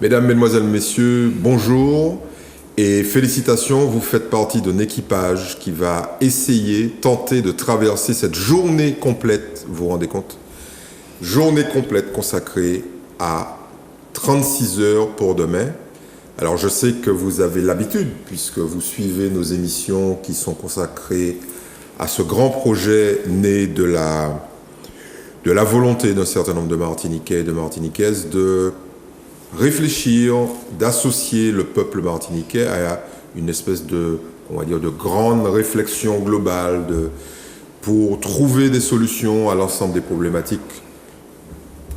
Mesdames, Mesdemoiselles, Messieurs, bonjour et félicitations, vous faites partie d'un équipage qui va tenter de traverser cette journée complète, vous vous rendez compte ? Journée complète consacrée à 36 heures pour demain. Alors je sais que vous avez l'habitude, puisque vous suivez nos émissions qui sont consacrées à ce grand projet né de la volonté d'un certain nombre de Martiniquais et de Martiniquaises de réfléchir, d'associer le peuple martiniquais à une espèce de grande réflexion globale pour trouver des solutions à l'ensemble des problématiques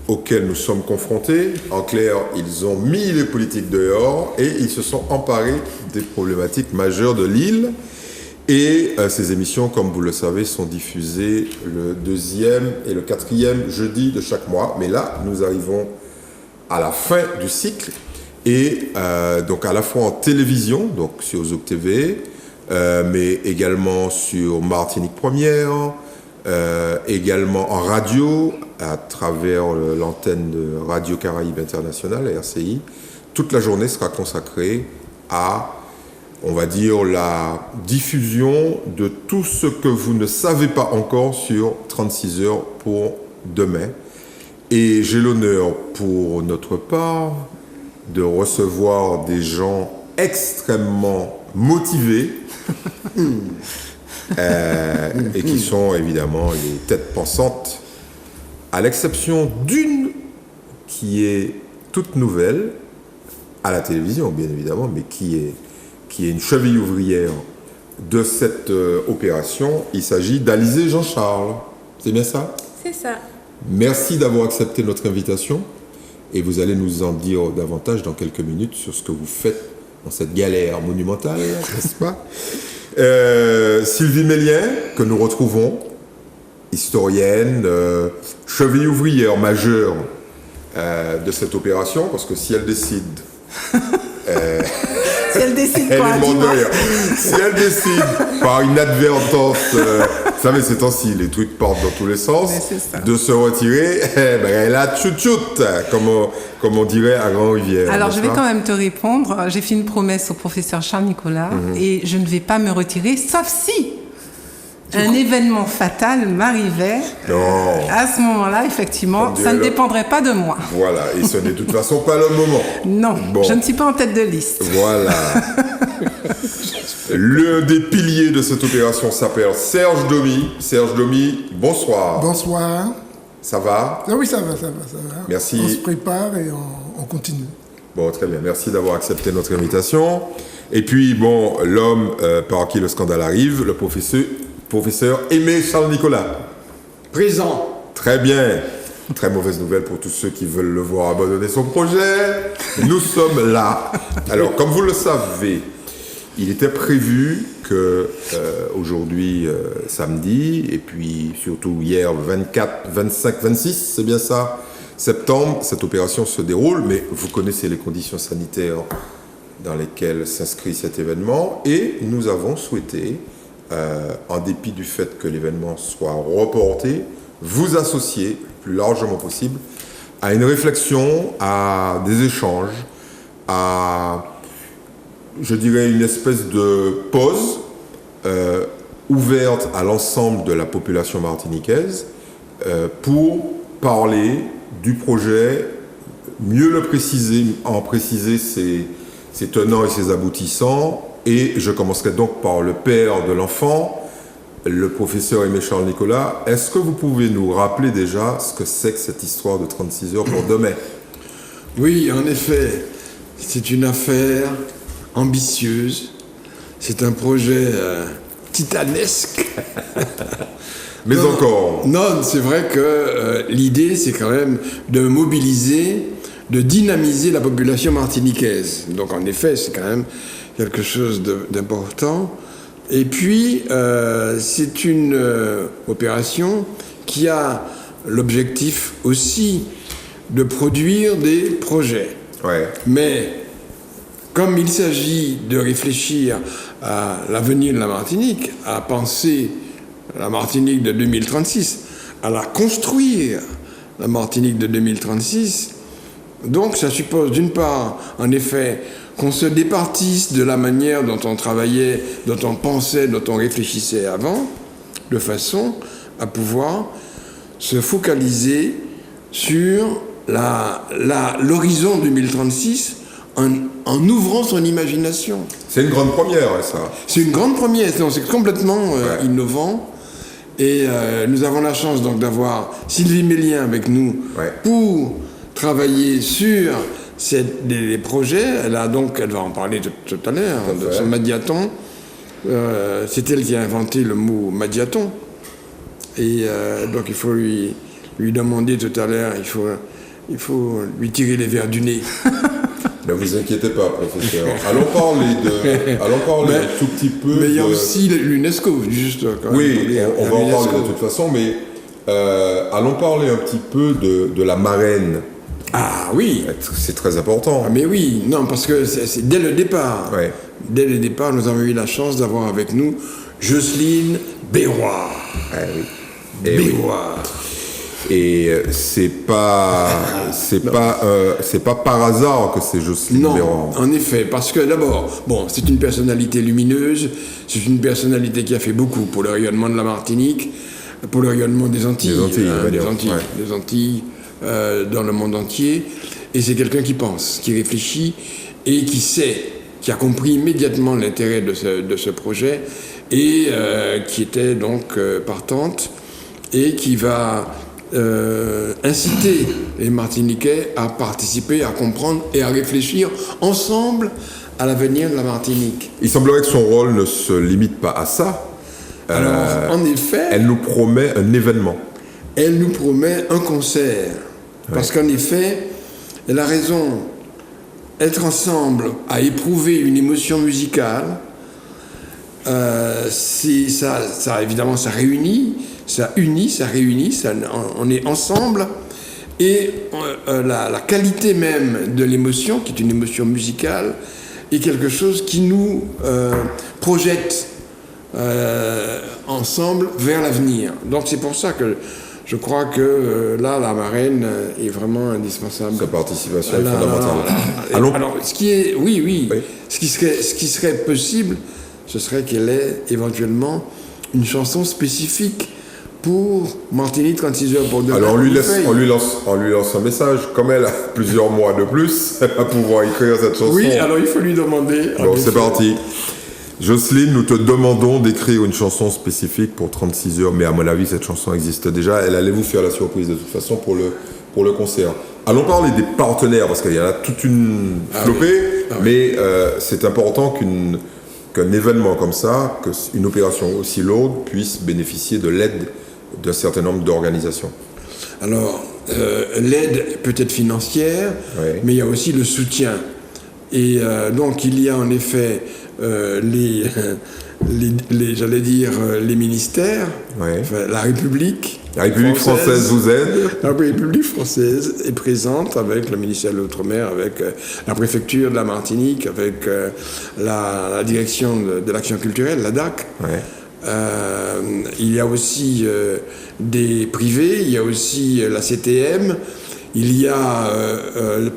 auxquelles nous sommes confrontés. En clair, ils ont mis les politiques dehors et ils se sont emparés des problématiques majeures de l'île. Et ces émissions, comme vous le savez, sont diffusées le 2e et le 4e jeudi de chaque mois. Mais là, nous arrivons à la fin du cycle et donc à la fois en télévision, donc sur Zouk TV, mais également sur Martinique Première, également en radio à travers l'antenne de Radio Caraïbes Internationale, RCI. Toute la journée sera consacrée à, on va dire, la diffusion de tout ce que vous ne savez pas encore sur 36 heures pour demain. Et j'ai l'honneur, pour notre part, de recevoir des gens extrêmement motivés et qui sont évidemment les têtes pensantes, à l'exception d'une qui est toute nouvelle, à la télévision bien évidemment, mais qui est une cheville ouvrière de cette opération. Il s'agit d'Alizé Jean-Charles. C'est bien ça ? C'est ça. Merci d'avoir accepté notre invitation et vous allez nous en dire davantage dans quelques minutes sur ce que vous faites dans cette galère monumentale, n'est-ce pas ? Sylvie Mélien, que nous retrouvons, historienne, cheville ouvrière majeure de cette opération, parce que si elle décide... Si elle décide elle quoi, est morte de rire. Si elle décide par inadvertance, vous savez, ces temps-ci, les trucs partent dans tous les sens, de se retirer, elle a tchout-tchout, comme on dirait à Grand-Rivière. Alors, je vais quand même te répondre. J'ai fait une promesse au professeur Charles Nicolas et je ne vais pas me retirer, sauf si un événement fatal m'arrivait. À ce moment-là, effectivement, ça ne dépendrait pas de moi. Voilà, et ce n'est de toute façon pas le moment. Non, je ne suis pas en tête de liste. Voilà. L'un des piliers de cette opération s'appelle Serge Domy. Serge Domy, bonsoir. Bonsoir. Ça va ? Ah oui, ça va. Merci. On se prépare et on continue. Bon, très bien. Merci d'avoir accepté notre invitation. Et puis, bon, l'homme par qui le scandale arrive, le professeur Aimé Charles Nicolas. Présent. Très bien. Très mauvaise nouvelle pour tous ceux qui veulent le voir abandonner son projet. Nous sommes là. Alors, comme vous le savez, il était prévu que aujourd'hui, samedi, et puis surtout hier, 24, 25, 26, c'est bien ça, septembre, cette opération se déroule, mais vous connaissez les conditions sanitaires dans lesquelles s'inscrit cet événement, et nous avons souhaité, en dépit du fait que l'événement soit reporté, vous associer le plus largement possible à une réflexion, à des échanges, à, je dirais, une espèce de pause ouverte à l'ensemble de la population martiniquaise pour parler du projet, mieux le préciser, en préciser ses tenants et ses aboutissants. Et je commencerai donc par le père de l'enfant, le professeur Aimé Charles Nicolas. Est-ce que vous pouvez nous rappeler déjà ce que c'est que cette histoire de 36 heures pour demain ? Oui, en effet, c'est une affaire ambitieuse. C'est un projet titanesque. Mais non, encore. Non, c'est vrai que l'idée, c'est quand même de mobiliser, de dynamiser la population martiniquaise. Donc, en effet, c'est quand même quelque chose d'important. Et puis, c'est une opération qui a l'objectif aussi de produire des projets. Ouais. Mais comme il s'agit de réfléchir à l'avenir de la Martinique, à penser la Martinique de 2036, à la construire, la Martinique de 2036, Donc ça suppose d'une part, en effet, qu'on se départisse de la manière dont on travaillait, dont on pensait, dont on réfléchissait avant, de façon à pouvoir se focaliser sur l'horizon 2036 en ouvrant son imagination. C'est une grande première, ça. C'est une grande première, c'est complètement innovant. Et nous avons la chance donc d'avoir Sylvie Mélien avec nous pour travailler sur les projets. Elle va en parler tout à l'heure, de son Madiaton. C'est elle qui a inventé le mot Madiaton. Et donc il faut lui demander tout à l'heure, il faut lui tirer les verres du nez. Ne vous inquiétez pas, professeur. Allons parler un tout petit peu. Mais il y a aussi l'UNESCO, juste. Oui, on va en parler de toute façon, mais allons parler un petit peu de la marraine. Ah oui. C'est très important. Ah, mais oui, non, parce que c'est dès le départ. Ouais. Dès le départ, nous avons eu la chance d'avoir avec nous Jocelyne Béroir. Oui. Béroir. Et c'est pas par hasard que c'est Jocelyne Béroir. Non, en effet, parce que d'abord, c'est une personnalité lumineuse, c'est une personnalité qui a fait beaucoup pour le rayonnement de la Martinique, pour le rayonnement des Antilles, des Antilles dans le monde entier. Et c'est quelqu'un qui pense, qui réfléchit et qui sait, qui a compris immédiatement l'intérêt de ce projet et qui était donc partante et qui va inciter les Martiniquais à participer, à comprendre et à réfléchir ensemble à l'avenir de la Martinique. Il semblerait que son rôle ne se limite pas à ça. Alors, en effet... Elle nous promet un événement. Elle nous promet un concert. Parce qu'en effet, elle a raison. Être ensemble, à éprouver une émotion musicale, évidemment, ça réunit, ça unit, ça réunit, on est ensemble. Et la qualité même de l'émotion, qui est une émotion musicale, est quelque chose qui nous projette ensemble vers l'avenir. Donc c'est pour ça que je crois que là, la marraine est vraiment indispensable. Sa participation est fondamentale. Alors, ce qui serait possible, ce serait qu'elle ait éventuellement une chanson spécifique pour Martinique 36 heures pour demain. Alors on lui lance un message. Comme elle a plusieurs mois de plus, elle va pouvoir écrire cette chanson. Oui, alors il faut lui demander. Bon, c'est parti. Jocelyne, nous te demandons d'écrire une chanson spécifique pour 36 heures, mais à mon avis, cette chanson existe déjà. Elle allait vous faire la surprise de toute façon pour le concert. Allons parler des partenaires, parce qu'il y en a toute une flopée, mais c'est important qu'un événement comme ça, qu'une opération aussi lourde, puisse bénéficier de l'aide d'un certain nombre d'organisations. Alors, l'aide peut être financière, mais il y a aussi le soutien. Et donc, il y a en effet les ministères, enfin, la République. La République française vous aide. La République française est présente avec le ministère de l'Outre-mer, avec la préfecture de la Martinique, avec la direction de l'action culturelle, la DAC. Il y a aussi des privés, il y a aussi la CTM, il y a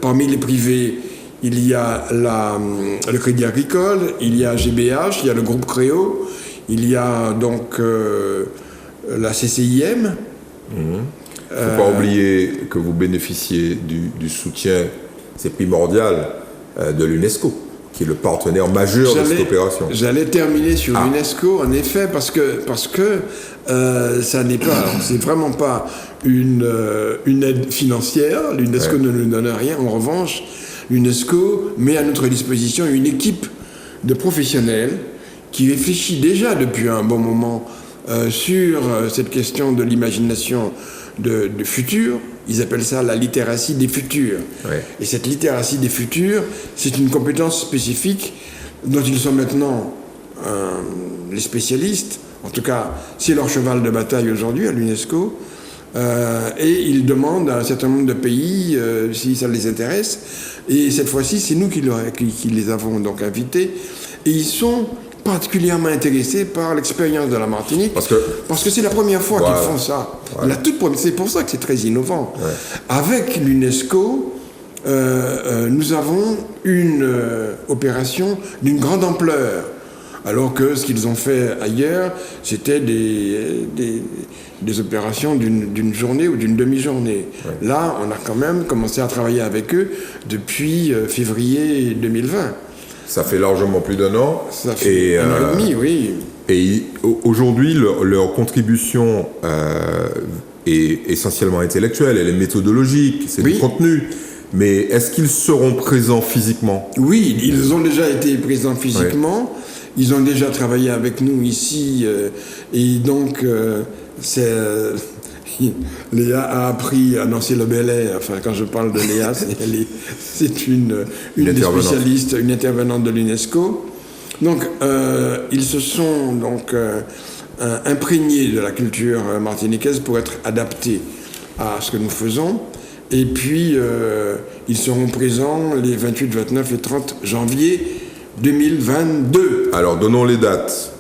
parmi les privés, il y a le Crédit Agricole, il y a GBH, il y a le groupe Créo, il y a donc la CCIM. Il ne faut pas oublier que vous bénéficiez du soutien, c'est primordial, de l'UNESCO, qui est le partenaire majeur de cette opération. J'allais terminer sur l'UNESCO, en effet, parce que ça n'est pas, c'est vraiment pas une aide financière. L'UNESCO ne nous donne rien. En revanche, l'UNESCO met à notre disposition une équipe de professionnels qui réfléchit déjà depuis un bon moment sur cette question de l'imagination du futur. Ils appellent ça la littératie des futurs. Et cette littératie des futurs, c'est une compétence spécifique dont ils sont maintenant les spécialistes. En tout cas, c'est leur cheval de bataille aujourd'hui à l'UNESCO. Et ils demandent à un certain nombre de pays si ça les intéresse. Et cette fois-ci, c'est nous qui les avons donc invités. Et ils sont particulièrement intéressés par l'expérience de la Martinique, parce que c'est la première fois qu'ils font ça. La toute première, c'est pour ça que c'est très innovant. Avec l'UNESCO nous avons une opération d'une grande ampleur. Alors que ce qu'ils ont fait ailleurs, c'était des opérations d'une journée ou d'une demi-journée. Ouais. Là, on a quand même commencé à travailler avec eux depuis février 2020. Ça fait largement plus d'1 an. Ça fait 1 an et demi, oui. Et aujourd'hui, leur contribution est essentiellement intellectuelle, elle est méthodologique, c'est du contenu. Mais est-ce qu'ils seront présents physiquement ? Oui, ils ont déjà été présents physiquement. Ouais. Ils ont déjà travaillé avec nous ici. Et donc, Léa a appris à Nancy Le Bellay. Enfin, quand je parle de Léa, c'est une des spécialistes, une intervenante de l'UNESCO. Donc, ils se sont donc imprégnés de la culture martiniquaise pour être adaptés à ce que nous faisons. Et puis, ils seront présents les 28, 29 et 30 janvier 2022. Alors, donnons les dates.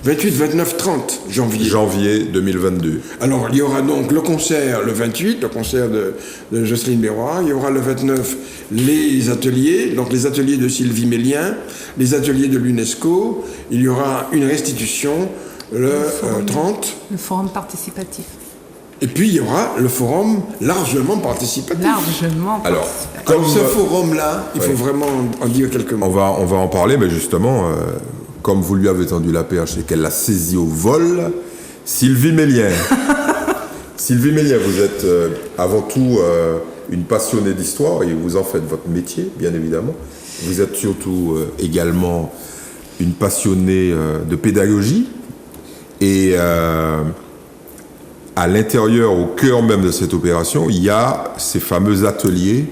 28, 29, 30 janvier. Janvier 2022. Alors, il y aura donc le concert le 28, le concert de Jocelyne Berroy. Il y aura le 29 les ateliers, donc les ateliers de Sylvie Mélien, les ateliers de l'UNESCO. Il y aura une restitution le 30. Le forum participatif. Et puis, il y aura le forum largement participatif. Largement participatif. Alors, comme ce forum-là, il faut vraiment en dire quelques mots. On va en parler, mais justement, comme vous lui avez tendu la perche et qu'elle l'a saisie au vol, Sylvie Mélien. Sylvie Mélien, vous êtes avant tout une passionnée d'histoire et vous en faites votre métier, bien évidemment. Vous êtes surtout également une passionnée de pédagogie et... à l'intérieur, au cœur même de cette opération, il y a ces fameux ateliers.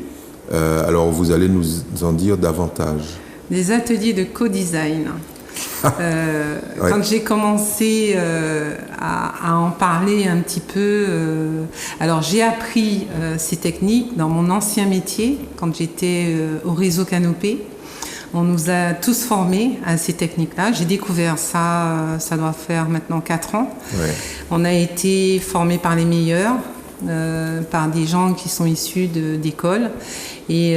Alors, vous allez nous en dire davantage. Des ateliers de co-design. Ouais. Quand j'ai commencé à en parler un petit peu, alors j'ai appris ces techniques dans mon ancien métier, quand j'étais au réseau Canopé. On nous a tous formés à ces techniques-là. J'ai découvert ça doit faire maintenant 4 ans. Ouais. On a été formés par les meilleurs, par des gens qui sont issus d'écoles. Et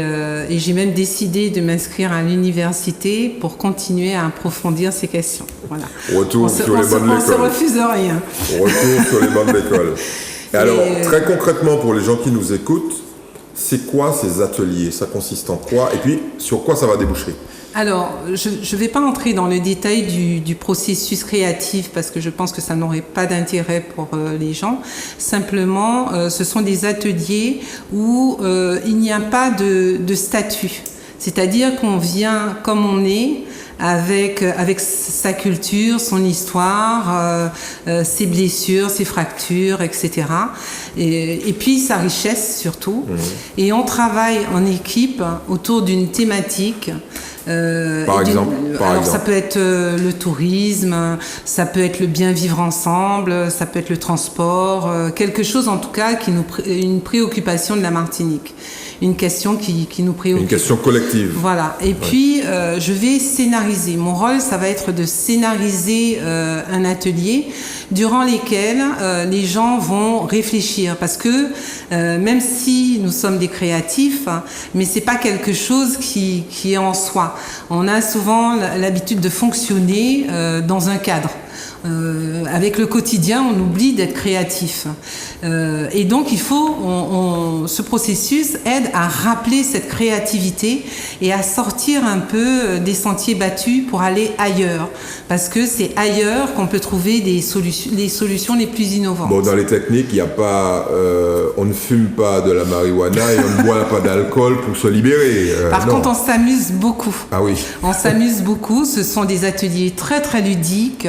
j'ai même décidé de m'inscrire à l'université pour continuer à approfondir ces questions. Voilà. Retour sur les bancs de l'école. On ne se refuse rien. Retour sur les bancs de l'école. Et alors, très concrètement, pour les gens qui nous écoutent, c'est quoi ces ateliers ? Ça consiste en quoi ? Et puis, sur quoi ça va déboucher ? Alors, je ne vais pas entrer dans le détail du processus créatif parce que je pense que ça n'aurait pas d'intérêt pour les gens. Simplement, ce sont des ateliers où il n'y a pas de statut. C'est-à-dire qu'on vient comme on est, avec sa culture, son histoire, ses blessures, ses fractures, etc. Et puis sa richesse surtout. Mmh. Et on travaille en équipe autour d'une thématique. Par exemple. Ça peut être le tourisme, ça peut être le bien vivre ensemble, ça peut être le transport, quelque chose en tout cas une préoccupation de la Martinique. Une question qui nous préoccupe. Une question collective. Voilà. Et puis, je vais scénariser. Mon rôle, ça va être de scénariser un atelier durant lesquels les gens vont réfléchir. Parce que même si nous sommes des créatifs, mais c'est pas quelque chose qui est en soi. On a souvent l'habitude de fonctionner dans un cadre. Avec le quotidien, on oublie d'être créatif. Et donc, ce processus aide à rappeler cette créativité et à sortir un peu des sentiers battus pour aller ailleurs. Parce que c'est ailleurs qu'on peut trouver les solutions les plus innovantes. Bon, dans les techniques, il n'y a pas... on ne fume pas de la marijuana et on ne boit pas d'alcool pour se libérer. Par contre, on s'amuse beaucoup. Ah oui. On s'amuse beaucoup. Ce sont des ateliers très, très ludiques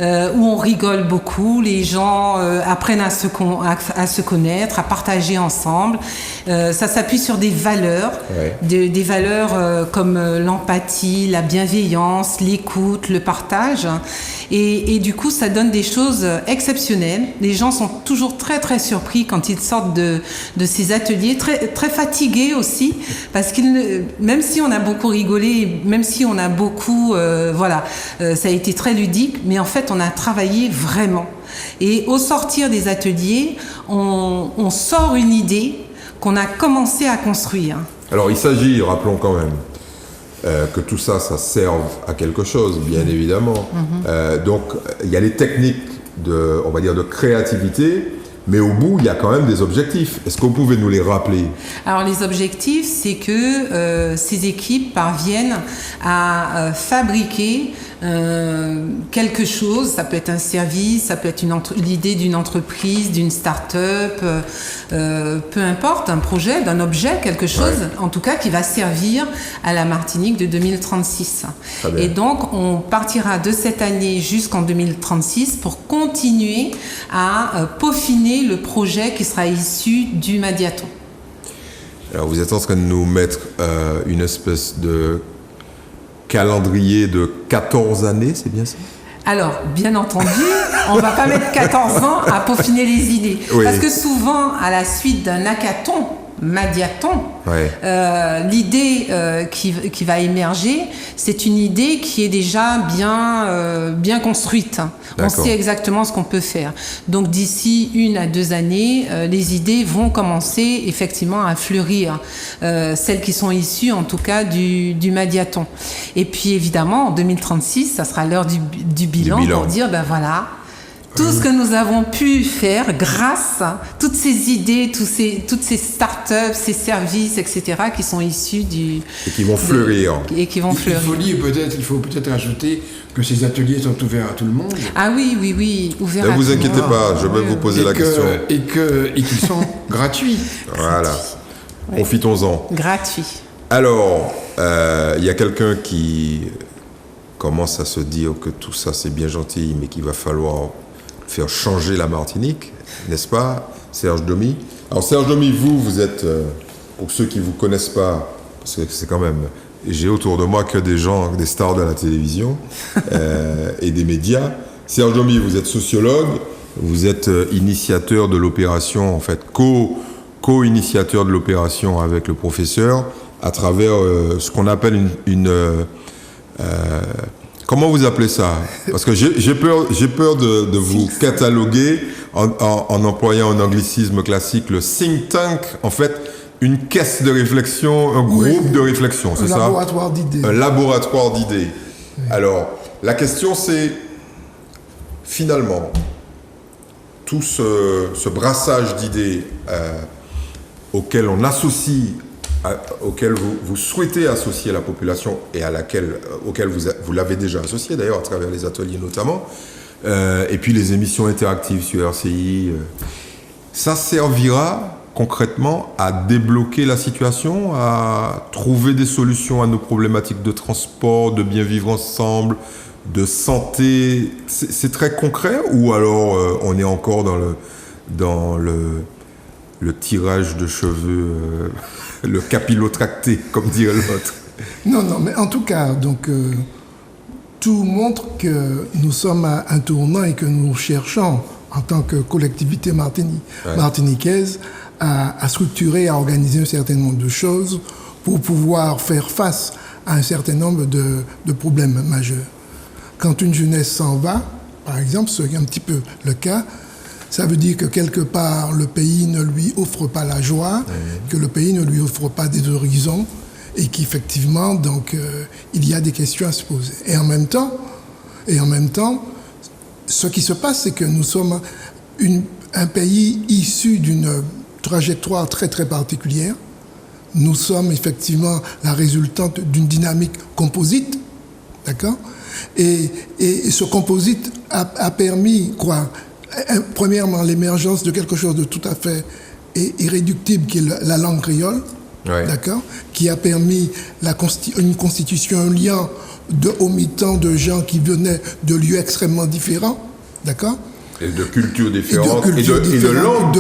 où on rigole beaucoup. Les gens apprennent à se connaître, à partager ensemble. Ça s'appuie sur des valeurs, des valeurs comme l'empathie, la bienveillance, l'écoute, le partage. Et du coup, ça donne des choses exceptionnelles. Les gens sont toujours très, très surpris quand ils sortent de ces ateliers, très, très fatigués aussi, parce même si on a beaucoup rigolé, même si on a beaucoup, ça a été très ludique, mais en fait, on a travaillé vraiment. Et au sortir des ateliers, on sort une idée qu'on a commencé à construire. Alors il s'agit, rappelons quand même, que tout ça, ça serve à quelque chose, bien évidemment. Donc il y a les techniques on va dire de créativité, mais au bout, il y a quand même des objectifs. Est-ce que vous pouvez nous les rappeler ? Alors les objectifs, c'est que ces équipes parviennent à fabriquer quelque chose. Ça peut être un service, ça peut être l'idée d'une entreprise, d'une start-up, peu importe, un projet, d'un objet, quelque chose, en tout cas qui va servir à la Martinique de 2036. Et donc, on partira de cette année jusqu'en 2036 pour continuer à peaufiner le projet qui sera issu du Madiaton. Alors, vous êtes en train de nous mettre une espèce de calendrier de 14 années, c'est bien ça ? Alors, bien entendu, on ne va pas mettre 14 ans à peaufiner les idées. Oui. Parce que souvent, à la suite d'un hackathon, Madiaton, l'idée qui va émerger, c'est une idée qui est déjà bien construite. On sait exactement ce qu'on peut faire. Donc d'ici 1 à 2 années, les idées vont commencer effectivement à fleurir, celles qui sont issues en tout cas du Madiaton. Et puis évidemment, en 2036, ça sera l'heure du bilan pour dire, ben voilà, tout ce que nous avons pu faire grâce à toutes ces idées, toutes ces start-up, ces services, etc., qui sont issus et qui vont fleurir. Et qui vont fleurir. Il faut peut-être ajouter que ces ateliers sont ouverts à tout le monde. Ah oui, ouverts à tout le monde. Ne vous inquiétez pas, je vais vous poser la question. Et qu'ils sont gratuits. Voilà. Profitons-en. Gratuit. Alors, il y a quelqu'un qui commence à se dire que tout ça c'est bien gentil, mais qu'il va falloir faire changer la Martinique, n'est-ce pas, Serge Domy ? Alors Serge Domy, vous êtes, pour ceux qui ne vous connaissent pas, parce que c'est quand même, j'ai autour de moi que des gens, des stars de la télévision et des médias. Serge Domy, vous êtes sociologue, vous êtes initiateur de l'opération, en fait, co-initiateur de l'opération avec le professeur, à travers ce qu'on appelle comment vous appelez ça ? Parce que j'ai peur de vous cataloguer en employant un anglicisme classique, le think tank, en fait, une caisse de réflexion, un groupe de réflexion, c'est ça ? Un laboratoire d'idées. Un laboratoire d'idées. Oui. Alors, la question c'est, finalement, tout ce brassage d'idées auquel on associe, auquel vous souhaitez associer la population et auquel vous l'avez déjà associé d'ailleurs à travers les ateliers notamment, et puis les émissions interactives sur RCI, ça servira concrètement à débloquer la situation, à trouver des solutions à nos problématiques de transport, de bien vivre ensemble, de santé. C'est très concret, ou alors on est encore dans le tirage de cheveux, le capillotracté, comme dirait l'autre. Non, mais en tout cas, donc, tout montre que nous sommes à un tournant et que nous cherchons, en tant que collectivité martiniquaise, à structurer, à organiser un certain nombre de choses pour pouvoir faire face à un certain nombre de problèmes majeurs. Quand une jeunesse s'en va, par exemple, ce qui est un petit peu le cas, ça veut dire que quelque part, le pays ne lui offre pas la joie, que le pays ne lui offre pas des horizons, et qu'effectivement, donc, il y a des questions à se poser. Et en même temps, ce qui se passe, c'est que nous sommes un pays issu d'une trajectoire très, très particulière. Nous sommes effectivement la résultante d'une dynamique composite, d'accord ? Et ce composite a permis, premièrement, l'émergence de quelque chose de tout à fait irréductible, qui est la langue créole, d'accord, qui a permis une constitution, un lien au mi-temps de gens qui venaient de lieux extrêmement différents, d'accord, et de cultures différentes, et de langues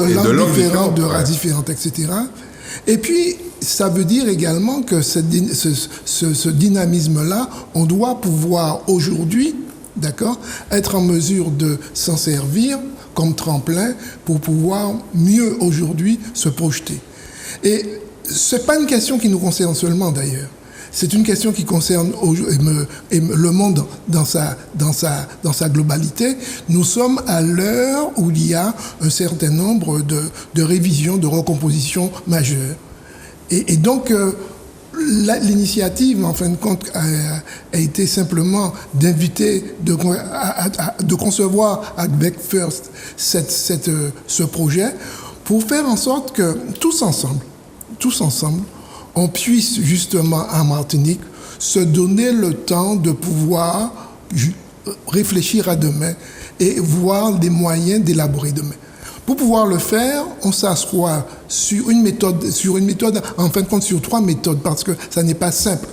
différentes, de races différentes, etc. Et puis, ça veut dire également que ce dynamisme-là, on doit pouvoir aujourd'hui, d'accord, être en mesure de s'en servir comme tremplin pour pouvoir mieux aujourd'hui se projeter. Et c'est pas une question qui nous concerne seulement d'ailleurs. C'est une question qui concerne le monde dans sa globalité. Nous sommes à l'heure où il y a un certain nombre de révisions, de recompositions majeures. Et donc, l'initiative, en fin de compte, a été simplement d'inviter, de concevoir avec First ce projet pour faire en sorte que tous ensemble, on puisse justement en Martinique se donner le temps de pouvoir réfléchir à demain et voir des moyens d'élaborer demain. Pour pouvoir le faire, on s'assoit sur une méthode, en fin de compte, sur 3 méthodes, parce que ça n'est pas simple,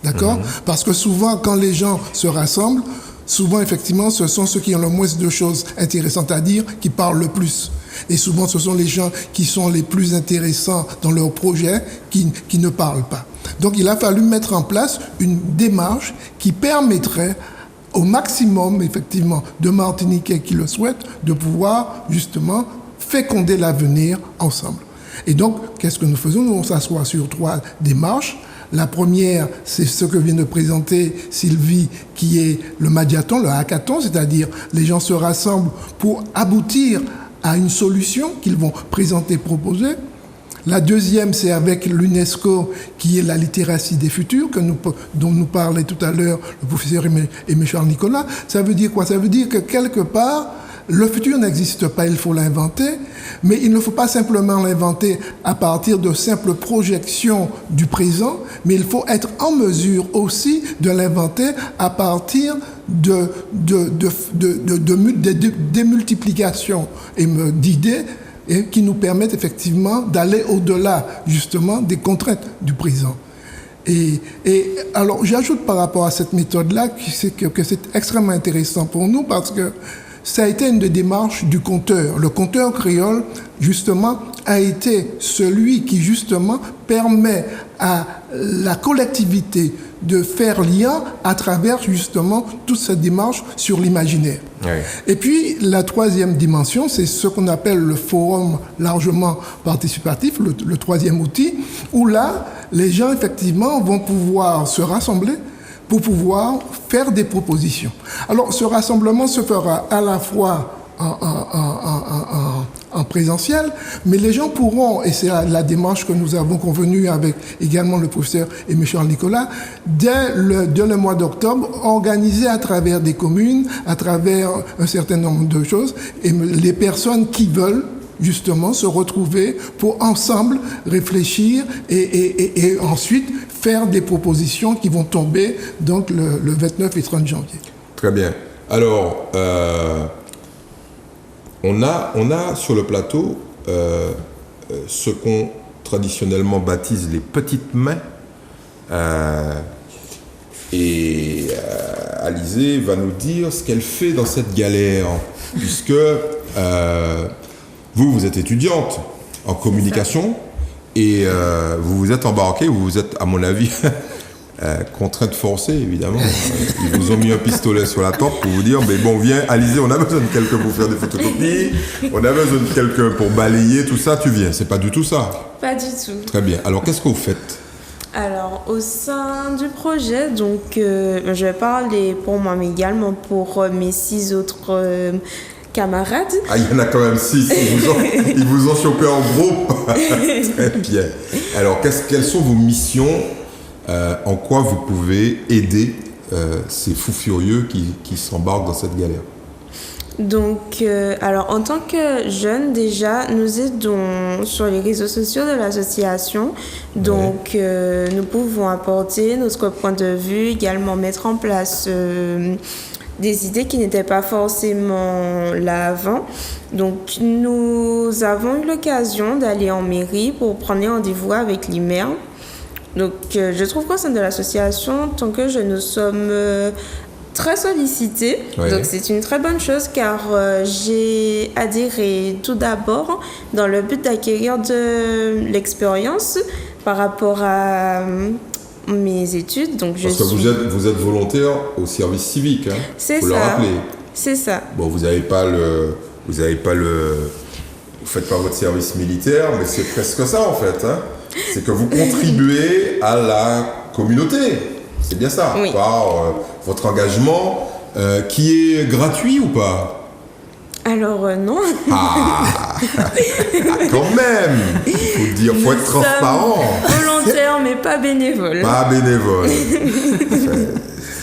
d'accord ? Parce que souvent, quand les gens se rassemblent, souvent, effectivement, ce sont ceux qui ont le moins de choses intéressantes à dire qui parlent le plus. Et souvent, ce sont les gens qui sont les plus intéressants dans leur projet qui ne parlent pas. Donc, il a fallu mettre en place une démarche qui permettrait au maximum, effectivement, de Martiniquais qui le souhaitent, de pouvoir, justement, féconder l'avenir ensemble. Et donc, qu'est-ce que nous faisons ? Nous, on s'assoit sur 3 démarches. La première, c'est ce que vient de présenter Sylvie, qui est le Madiathon, le hackathon, c'est-à-dire les gens se rassemblent pour aboutir à une solution qu'ils vont présenter, proposer. La deuxième, c'est avec l'UNESCO, qui est la littératie des futurs, dont nous parlait tout à l'heure le professeur Aimé Charles Nicolas. Ça veut dire quoi ? Ça veut dire que quelque part, le futur n'existe pas, il faut l'inventer, mais il ne faut pas simplement l'inventer à partir de simples projections du présent, mais il faut être en mesure aussi de l'inventer à partir de démultiplications d'idées et qui nous permettent effectivement d'aller au-delà justement des contraintes du présent. Et alors j'ajoute par rapport à cette méthode-là que c'est extrêmement intéressant pour nous parce que ça a été une des démarches du conteur. Le conteur créole, justement, a été celui qui, justement, permet à la collectivité de faire lien à travers, justement, toute cette démarche sur l'imaginaire. Oui. Et puis, la troisième dimension, c'est ce qu'on appelle le forum largement participatif, le troisième outil, où là, les gens, effectivement, vont pouvoir se rassembler pour pouvoir faire des propositions. Alors, ce rassemblement se fera à la fois en présentiel, mais les gens pourront, et c'est la démarche que nous avons convenue avec également le professeur Aimé Charles Nicolas, dès le mois d'octobre, organiser à travers des communes, à travers un certain nombre de choses, et les personnes qui veulent justement se retrouver pour ensemble réfléchir et ensuite faire des propositions qui vont tomber donc le 29 et 30 janvier. Très bien. Alors, on a sur le plateau ce qu'on traditionnellement baptise les petites mains. Et Alizée va nous dire ce qu'elle fait dans cette galère, puisque vous êtes étudiante en communication et vous vous êtes embarquée, vous êtes, à mon avis, contrainte forcée, évidemment. Ils vous ont mis un pistolet sur la tempe pour vous dire, mais bon, viens, Alizée, on a besoin de quelqu'un pour faire des photocopies, on a besoin de quelqu'un pour balayer, tout ça, tu viens. C'est pas du tout ça. Pas du tout. Très bien. Alors, qu'est-ce que vous faites ? Alors, au sein du projet, donc, je vais parler pour moi, mais également pour mes 6 autres camarades. Ah, il y en a quand même 6. Ils vous ont chopé en groupe. Très bien. Alors, quelles sont vos missions ? En quoi vous pouvez aider ces fous furieux qui s'embarquent dans cette galère ? Donc, alors, en tant que jeunes, déjà, nous aidons sur les réseaux sociaux de l'association. Donc, nous pouvons apporter notre point de vue, également mettre en place des idées qui n'étaient pas forcément là avant. Donc, nous avons eu l'occasion d'aller en mairie pour prendre rendez-vous avec les maires. Donc, je trouve qu'au sein de l'association, tant que jeunes, nous sommes très sollicités. Oui. Donc, c'est une très bonne chose car j'ai adhéré tout d'abord dans le but d'acquérir de l'expérience par rapport à mes études. Donc, parce que vous êtes volontaire au service civique, hein. C'est faut ça. le rappeler. C'est ça. Bon, vous faites pas votre service militaire, mais c'est presque ça en fait, hein. C'est que vous contribuez à la communauté. C'est bien ça, oui. Par votre engagement qui est gratuit ou pas ? Alors non. Ah. Quand même, il faut dire, faut être transparent. Volontaire, mais pas bénévole. Pas bénévole.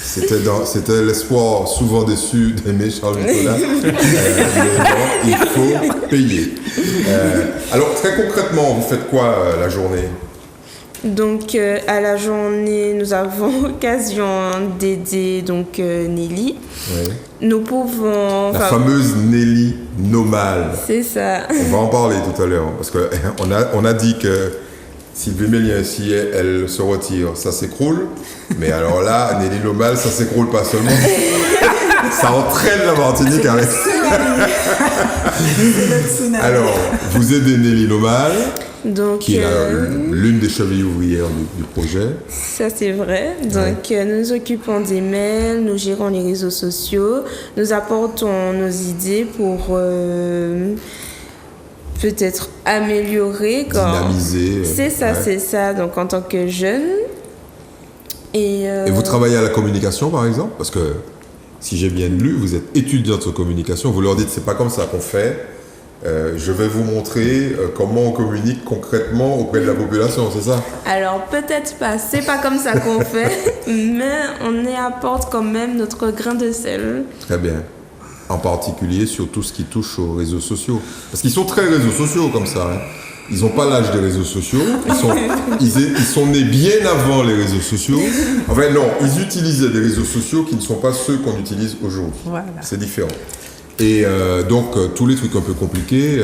C'était l'espoir souvent déçu d'aimer Charles Nicolas. Mais bon, il faut payer. Alors, très concrètement, vous faites quoi la journée ? Donc, à la journée, nous avons l'occasion d'aider Nelly. Oui. Nous pouvons... La fameuse Nelly Nomal. C'est ça. On va en parler tout à l'heure, parce qu'on a dit que Sylvie Mélien, si elle se retire, ça s'écroule. Mais alors là, Nelly Nomal, ça s'écroule pas seulement. Ça entraîne la Martinique avec. Alors, vous aidez Nelly Nomal, Donc, qui est l'une des chevilles ouvrières du projet. ça, c'est vrai. Donc, nous nous occupons des mails, nous gérons les réseaux sociaux, nous apportons nos idées pour peut-être améliorer. Dynamiser. C'est ça, c'est ça. Donc, en tant que jeune. Et vous travaillez à la communication, par exemple ? Parce que, si j'ai bien lu, vous êtes étudiante en communication. Vous leur dites, c'est pas comme ça qu'on fait. Je vais vous montrer comment on communique concrètement auprès de la population, c'est ça ? Alors, peut-être pas, c'est pas comme ça qu'on fait, mais on y apporte quand même notre grain de sel. Très bien. En particulier sur tout ce qui touche aux réseaux sociaux. Parce qu'ils sont très réseaux sociaux comme ça. Hein. Ils n'ont pas l'âge des réseaux sociaux. Ils sont nés bien avant les réseaux sociaux. Enfin non, ils utilisaient des réseaux sociaux qui ne sont pas ceux qu'on utilise aujourd'hui. Voilà. C'est différent. Et donc, tous les trucs un peu compliqués,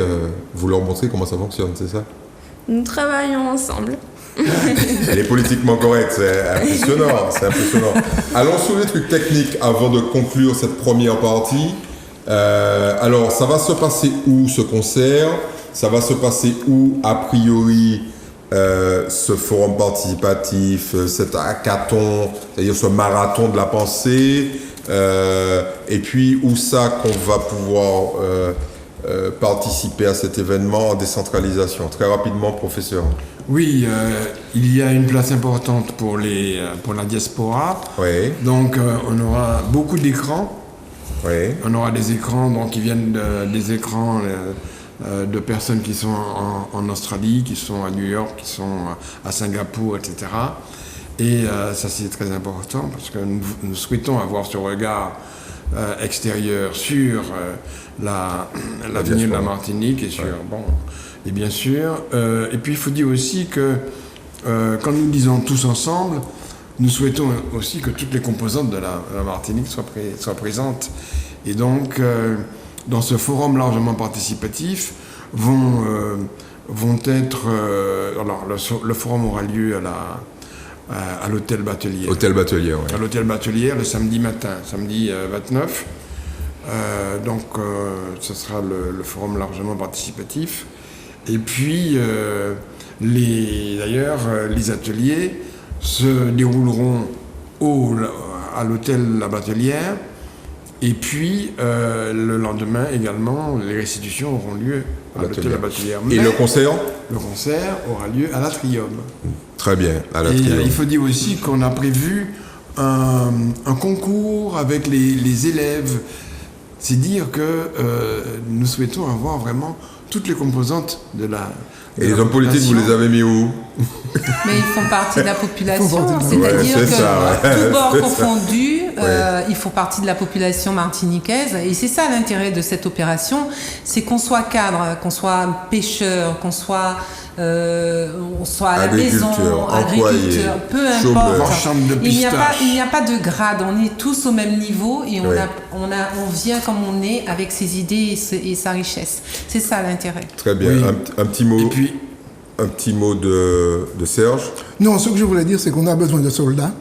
vous leur montrez comment ça fonctionne, c'est ça ? Nous travaillons ensemble. Elle est politiquement correcte, c'est impressionnant, c'est impressionnant. Allons sur les trucs techniques avant de conclure cette première partie. Alors, ça va se passer où ce concert ? Ça va se passer où, a priori, ce forum participatif, cet hackathon, c'est-à-dire ce marathon de la pensée, et puis où ça qu'on va pouvoir participer à cet événement en décentralisation. Très rapidement, professeur. Oui, il y a une place importante pour la diaspora. Oui. Donc, on aura beaucoup d'écrans. Oui. On aura des écrans qui viennent des écrans de personnes qui sont en Australie, qui sont à New York, qui sont à Singapour, etc. Et ça, c'est très important parce que nous souhaitons avoir ce regard extérieur sur l'avenir de la Martinique et sur... Bon, et bien sûr, et puis il faut dire aussi que quand nous disons tous ensemble, nous souhaitons aussi que toutes les composantes de la Martinique soient présentes. Et donc, dans ce forum largement participatif, vont être... alors, le forum aura lieu à l'hôtel Batelière. Hôtel Batelière, oui. À l'hôtel Batelière, le samedi matin, samedi 29. Donc, ce sera le forum largement participatif. Et puis, les ateliers se dérouleront à l'hôtel La Batelière. Et puis, le lendemain également, les restitutions auront lieu à l'hôtel La Batelière. Et le concert ? Le concert aura lieu à l'Atrium. Très bien, à Et l'Atrium. il faut dire aussi qu'on a prévu un concours avec les élèves. C'est dire que nous souhaitons avoir vraiment toutes les composantes de la... Et les hommes politiques, vous les avez mis où ? Mais ils font partie de la population, Ouais, c'est-à-dire c'est que ça, ouais. tout bord C'est confondu, ça. ils font partie de la population martiniquaise. Et c'est ça l'intérêt de cette opération, c'est qu'on soit cadre, qu'on soit pêcheur, qu'on soit à la maison, agriculteur, peu importe. Il n'y a pas de grade, on est tous au même niveau et on vient comme on est avec ses idées et sa richesse. C'est ça l'intérêt. Très bien. Oui. Un petit mot. Et puis, Un petit mot de Serge. Non, ce que je voulais dire, c'est qu'on a besoin de soldats.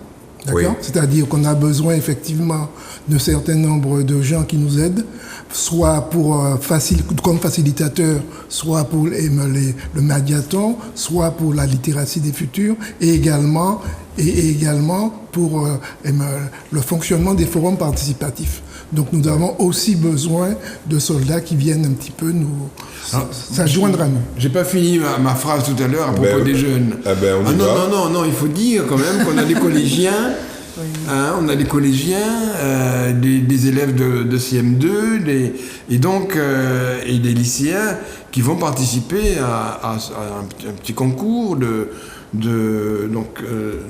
D'accord ? Oui. C'est-à-dire qu'on a besoin effectivement d'un certain nombre de gens qui nous aident, soit comme facilitateurs, soit pour le médiaton, soit pour la littératie des futurs, et également pour le fonctionnement des forums participatifs. Donc nous avons aussi besoin de soldats qui viennent un petit peu nous s'adjoindre à nous. J'ai pas fini ma phrase tout à l'heure à propos des jeunes. Non, il faut dire quand même qu'on a des collégiens, des élèves de CM2, et des lycéens qui vont participer à un petit concours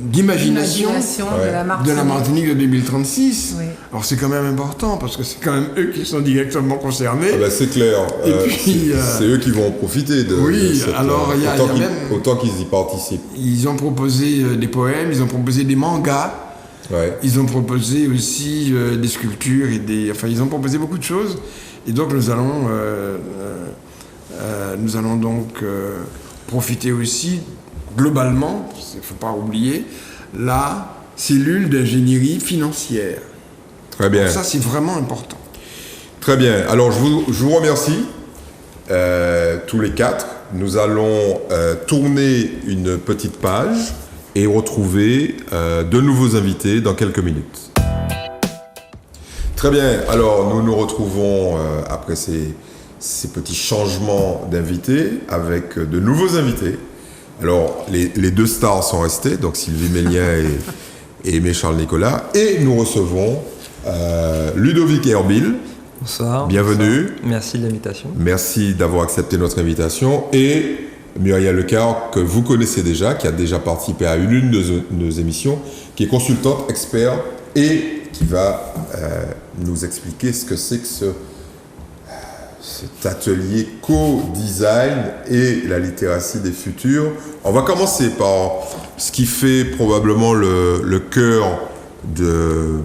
d'imagination de la Martinique de 2036. Oui. Alors c'est quand même important parce que c'est quand même eux qui sont directement concernés. Ah ben, c'est clair. Et puis, c'est eux qui vont en profiter de cette, alors il y a même... autant qu'ils y participent. Ils ont proposé des poèmes, ils ont proposé des mangas, ils ont proposé aussi des sculptures ils ont proposé beaucoup de choses. Et donc nous allons donc profiter aussi globalement, il ne faut pas oublier, la cellule d'ingénierie financière. Très bien. Donc ça, c'est vraiment important. Très bien. Alors, je vous remercie, tous les quatre. Nous allons tourner une petite page et retrouver de nouveaux invités dans quelques minutes. Très bien. Alors, nous nous retrouvons après ces petits changements d'invités avec de nouveaux invités. Alors, les deux stars sont restés, donc Sylvie Mélien et Aimé Charles Nicolas. Et nous recevons Ludovic Herbil. Bonsoir. Bienvenue. Bonsoir. Merci de l'invitation. Merci d'avoir accepté notre invitation. Et Muriel Lecard, que vous connaissez déjà, qui a déjà participé à l'une de nos émissions, qui est consultante, expert, et qui va nous expliquer ce que c'est que cet atelier co-design et la littératie des futurs. On va commencer par ce qui fait probablement le cœur de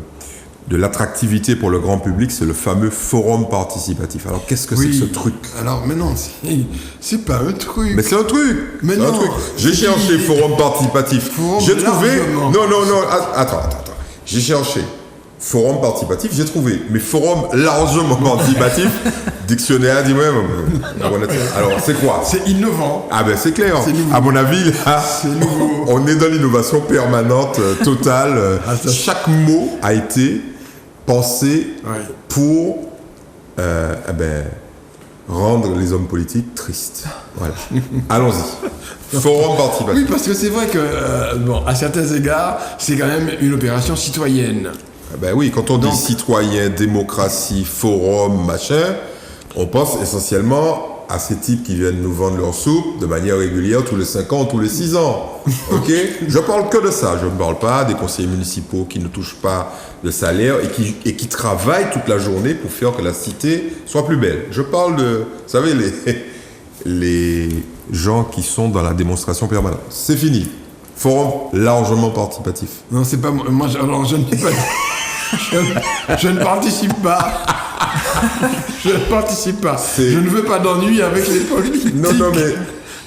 l'attractivité pour le grand public, c'est le fameux forum participatif. Alors qu'est-ce que c'est que ce truc? Alors mais non, c'est pas un truc. Mais c'est un truc. Mais c'est non. un truc. J'ai cherché forum participatif. J'ai trouvé. Non. Attends. J'ai cherché forum participatif, j'ai trouvé. Mais forum largement participatif, dictionnaire dit même. Alors c'est quoi? C'est innovant. Ah ben c'est clair. C'est nouveau. À mon avis, là, C'est nouveau. on est dans l'innovation permanente, totale. Chaque mot a été pensé pour rendre les hommes politiques tristes. Voilà. Allons-y. Forum participatif. Oui, parce que c'est vrai que, à certains égards, c'est quand même une opération citoyenne. Ben oui, quand on dit citoyen, démocratie, forum, machin, on pense essentiellement à ces types qui viennent nous vendre leur soupe de manière régulière tous les 5 ans, tous les 6 ans. Ok? Je parle que de ça. Je ne parle pas des conseillers municipaux qui ne touchent pas de salaire et qui travaillent toute la journée pour faire que la cité soit plus belle. Je parle de, vous savez, les gens qui sont dans la démonstration permanente. C'est fini. Forum largement participatif. Non, c'est pas moi. Alors, je ne suis pas... je ne participe pas. Je ne participe pas. Je ne veux pas d'ennui avec les politiques. Non, mais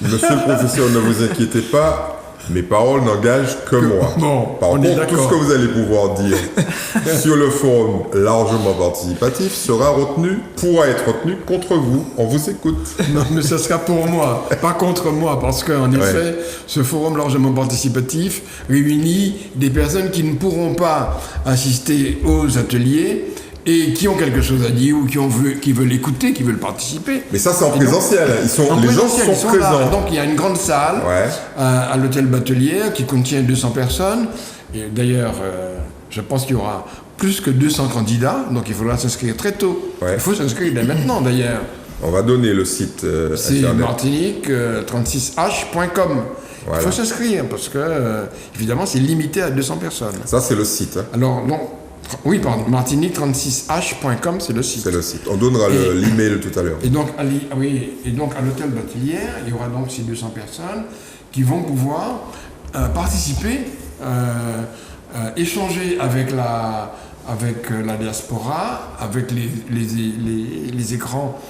monsieur le professeur, ne vous inquiétez pas. Mes paroles n'engagent que moi. Bon, Par on est contre, d'accord. tout ce que vous allez pouvoir dire sur le forum largement participatif pourra être retenu contre vous. On vous écoute. Non, mais ça sera pour moi, pas contre moi, parce qu'en effet, ce forum largement participatif réunit des personnes qui ne pourront pas assister aux ateliers et qui ont quelque chose à dire ou qui veulent écouter, qui veulent participer. Mais ça, c'est en présentiel. Les gens sont là. présents. Donc, il y a une grande salle à l'hôtel Batelière qui contient 200 personnes. Et d'ailleurs, je pense qu'il y aura plus que 200 candidats, donc il faudra s'inscrire très tôt. Il faut s'inscrire dès maintenant, d'ailleurs. On va donner le site c'est internet. martinique36h.com. Il faut s'inscrire parce que, évidemment, c'est limité à 200 personnes. Ça, c'est le site. Hein. Alors, non. Oui, pardon, martinique36h.com, c'est le site. C'est le site. On donnera l'email tout à l'heure. Et donc, à l'hôtel Batelière, il y aura donc ces 200 personnes qui vont pouvoir participer, échanger avec la diaspora, avec les écrans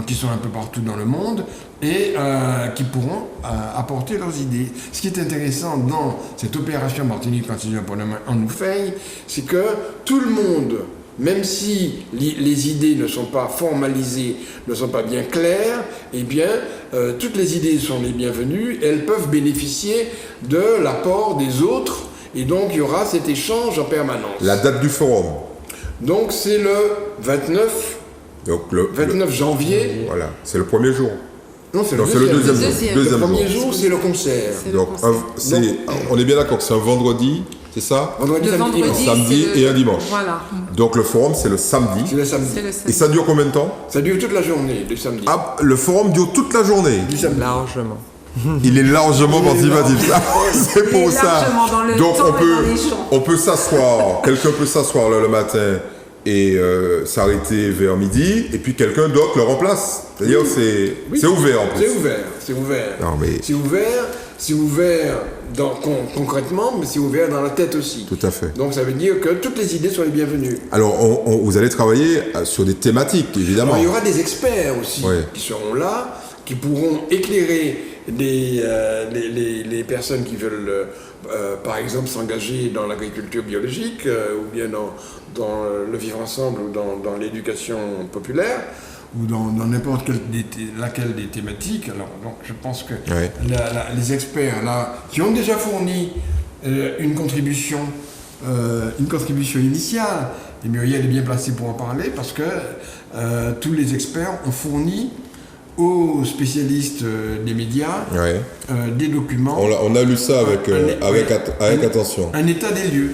qui sont un peu partout dans le monde et qui pourront apporter leurs idées. Ce qui est intéressant dans cette opération Martinique Transition pour la main en Oufeille, c'est que tout le monde, même si les idées ne sont pas formalisées, ne sont pas bien claires, eh bien, toutes les idées sont les bienvenues, elles peuvent bénéficier de l'apport des autres, et donc il y aura cet échange en permanence. La date du forum. Donc c'est le 29 janvier. Voilà, c'est le premier jour. Non, c'est le deuxième Le premier jour, c'est le concert. Donc, on est bien d'accord que c'est un vendredi, c'est ça? Vendredi, Le samedi, vendredi, dimanche. Samedi c'est et un dimanche. Voilà. Donc le forum, c'est le samedi. C'est le samedi. C'est le Et samedi. ça dure combien de temps? Ça dure toute la journée, le samedi. Ah, le forum dure toute la journée. Du samedi. Largement. Il est largement participatif. C'est pour ça. largement dans le Donc temps et dans les champs. on peut s'asseoir. Quelqu'un peut s'asseoir le matin et s'arrêter vers midi, et puis quelqu'un d'autre le remplace. C'est-à-dire c'est ouvert en plus. C'est ouvert. Non, mais- C'est ouvert concrètement, mais c'est ouvert dans la tête aussi. Tout à fait. Donc ça veut dire que toutes les idées sont les bienvenues. Alors vous allez travailler sur des thématiques, évidemment. Alors, il y aura des experts aussi Oui. qui seront là, qui pourront éclairer les personnes qui veulent, par exemple, s'engager dans l'agriculture biologique, ou bien dans le vivre ensemble, ou dans l'éducation populaire, ou dans n'importe laquelle des thématiques. Alors, donc, je pense que Ouais. les experts là, qui ont déjà fourni une contribution initiale, et Muriel est bien placée pour en parler, parce que tous les experts ont fourni aux spécialistes des médias Ouais. des documents. On a lu ça avec attention. Un état des lieux.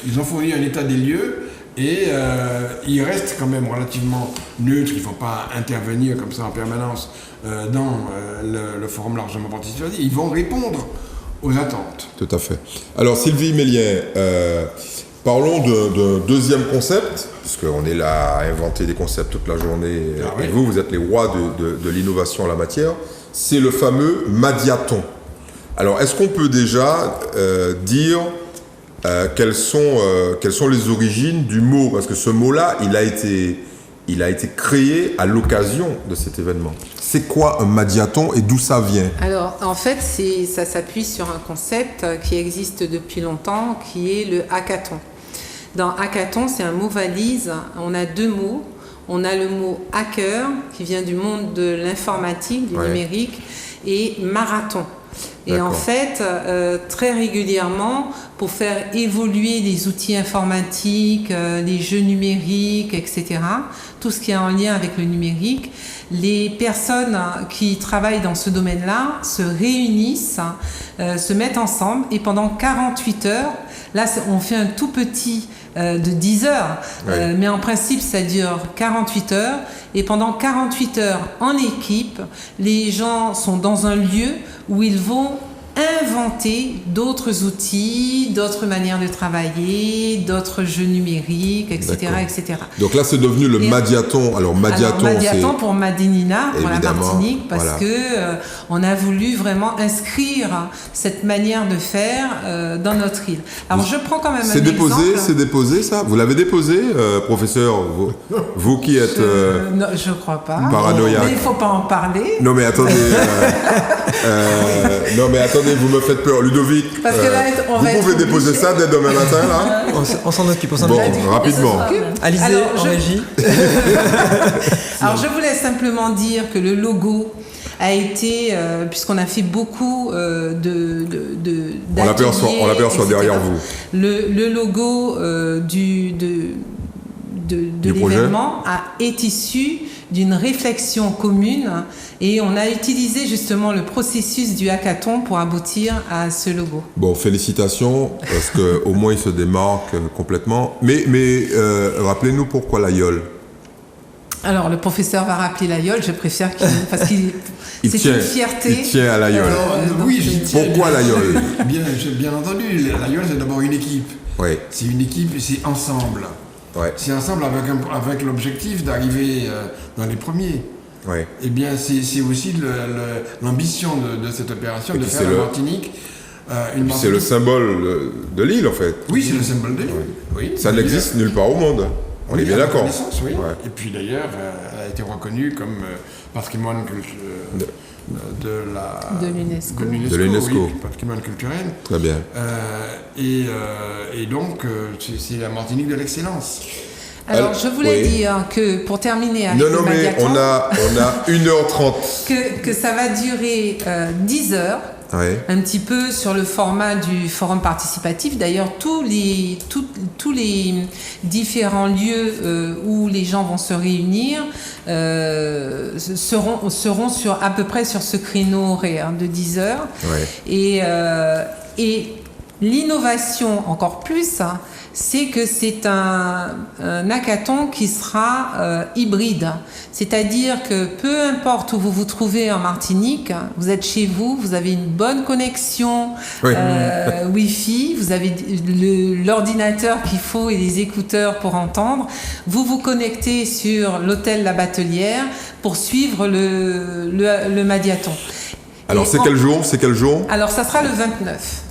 Ils ont fourni un état des lieux et ils restent quand même relativement neutres. Il ne faut pas intervenir comme ça en permanence dans le forum largement participatif. Ils vont répondre aux attentes. Tout à fait. Alors Sylvie Mélien, parlons d'un deuxième concept, puisqu'on est là à inventer des concepts toute la journée, Ah oui. et vous êtes les rois de l'innovation en la matière, c'est le fameux Madiaton. Alors est-ce qu'on peut déjà dire quelles sont les origines du mot? Parce que ce mot-là, il a été créé à l'occasion de cet événement. C'est quoi un Madiaton et d'où ça vient? Alors, en fait, ça s'appuie sur un concept qui existe depuis longtemps, qui est le hackathon. Dans hackathon, c'est un mot valise. On a deux mots. On a le mot hacker, qui vient du monde de l'informatique, du Ouais. numérique, et marathon. Et D'accord. en fait, très régulièrement, pour faire évoluer les outils informatiques, les jeux numériques, etc., tout ce qui est en lien avec le numérique, les personnes qui travaillent dans ce domaine-là se réunissent, se mettent ensemble, et pendant 48 heures, là on fait un tout petit de 10 heures, Ouais. mais en principe ça dure 48 heures, et pendant 48 heures en équipe, les gens sont dans un lieu où ils vont inventer d'autres outils, d'autres manières de travailler, d'autres jeux numériques, etc., D'accord. etc. Donc là, c'est devenu le Et- Madiaton. Alors Madiaton, Madiaton pour Madinina, pour la Évidemment, Martinique, parce voilà. que on a voulu vraiment inscrire cette manière de faire dans notre île. Alors je prends quand même un c'est exemple. déposé ça? Vous l'avez déposé, professeur, vous qui êtes... Non, je crois pas. Paranoïaque. Mais il faut pas en parler. Non mais attendez, vous me faites peur, Ludovic. Parce que là, on vous va pouvez être déposer obligé. ça dès demain matin là. On s'en occupe, Bon, rapidement. Alizé, Alors, en régie. Alors je voulais simplement dire que le logo a été, puisqu'on a fait beaucoup On d'ateliers, l'aperçoit etc. derrière vous. Le logo de Du projet. l'événement est issu d'une réflexion commune, et on a utilisé justement le processus du hackathon pour aboutir à ce logo. Bon, félicitations, parce que au moins il se démarque complètement. Mais rappelez-nous pourquoi l'aïeul. Alors le professeur va rappeler l'aïeul, je préfère parce qu'il Il c'est tient, une fierté. il tient à l'aïeul. Alors, donc, oui, j'y tiens. Pourquoi l'aïeul? Bien entendu, l'aïeul c'est d'abord une équipe. Oui, C'est une équipe et c'est ensemble. ouais, C'est ensemble avec l'objectif d'arriver dans les premiers. ouais. Eh bien, c'est aussi l'ambition de cette opération, Et de puis faire c'est la le- Martinique une C'est le Martinique. symbole de l'île en fait. Oui, c'est le symbole de l'île. Oui. Ça n'existe nulle part au monde. On est bien à ma d'accord. connaissance, oui. Ouais. Et puis d'ailleurs, elle a été reconnue comme patrimoine De l'UNESCO. De l'UNESCO. Oui, patrimoine culturel. Très bien. Et donc, c'est la Martinique de l'excellence. Alors, je voulais oui. dire que, pour terminer avec Non, le non, mais Madiaton, on a 1h30. que ça va durer 10 heures, Ouais. un petit peu sur le format du forum participatif. D'ailleurs, tous les différents lieux où les gens vont se réunir seront à peu près sur ce créneau horaire de 10 heures. Ouais. Et L'innovation, encore plus, c'est que c'est un hackathon qui sera hybride. C'est-à-dire que peu importe où vous vous trouvez en Martinique, vous êtes chez vous, vous avez une bonne connexion Wi-Fi, vous avez l'ordinateur qu'il faut et les écouteurs pour entendre. Vous vous connectez sur l'hôtel La Batelière pour suivre le Madiathon. Alors, c'est quel jour? Alors, ça sera le 29.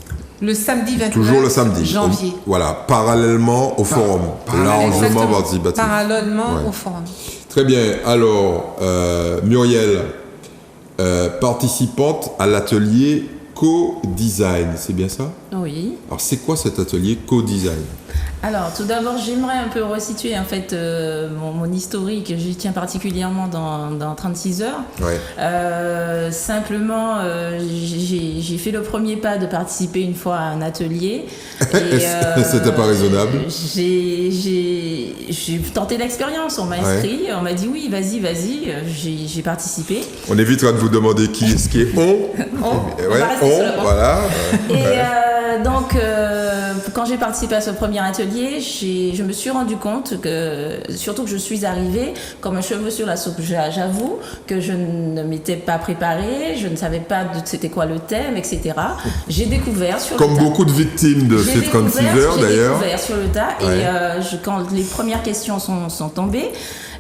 Le samedi 29 Toujours le samedi. janvier. Voilà, parallèlement au forum. Largement participatif. Parallèlement au forum. Très bien. Alors, Muriel, participante à l'atelier co-design, c'est bien ça? Oui. Alors, c'est quoi cet atelier co-design? Alors, tout d'abord, j'aimerais un peu resituer en fait mon historique. J'y tiens particulièrement dans 36 heures. Ouais. Simplement, j'ai fait le premier pas de participer une fois à un atelier. C'était pas raisonnable. J'ai tenté l'expérience. On m'a inscrit, on m'a dit oui, vas-y. J'ai participé. On évitera de vous demander qui est voilà. Et donc, quand j'ai participé à ce premier atelier, je me suis rendu compte que, surtout que je suis arrivée comme un cheveu sur la soupe. J'avoue que je ne m'étais pas préparée, je ne savais pas c'était quoi le thème, etc. J'ai découvert sur comme le tas. beaucoup de victimes de ces 36 heures d'ailleurs. J'ai découvert sur le tas et quand les premières questions sont tombées,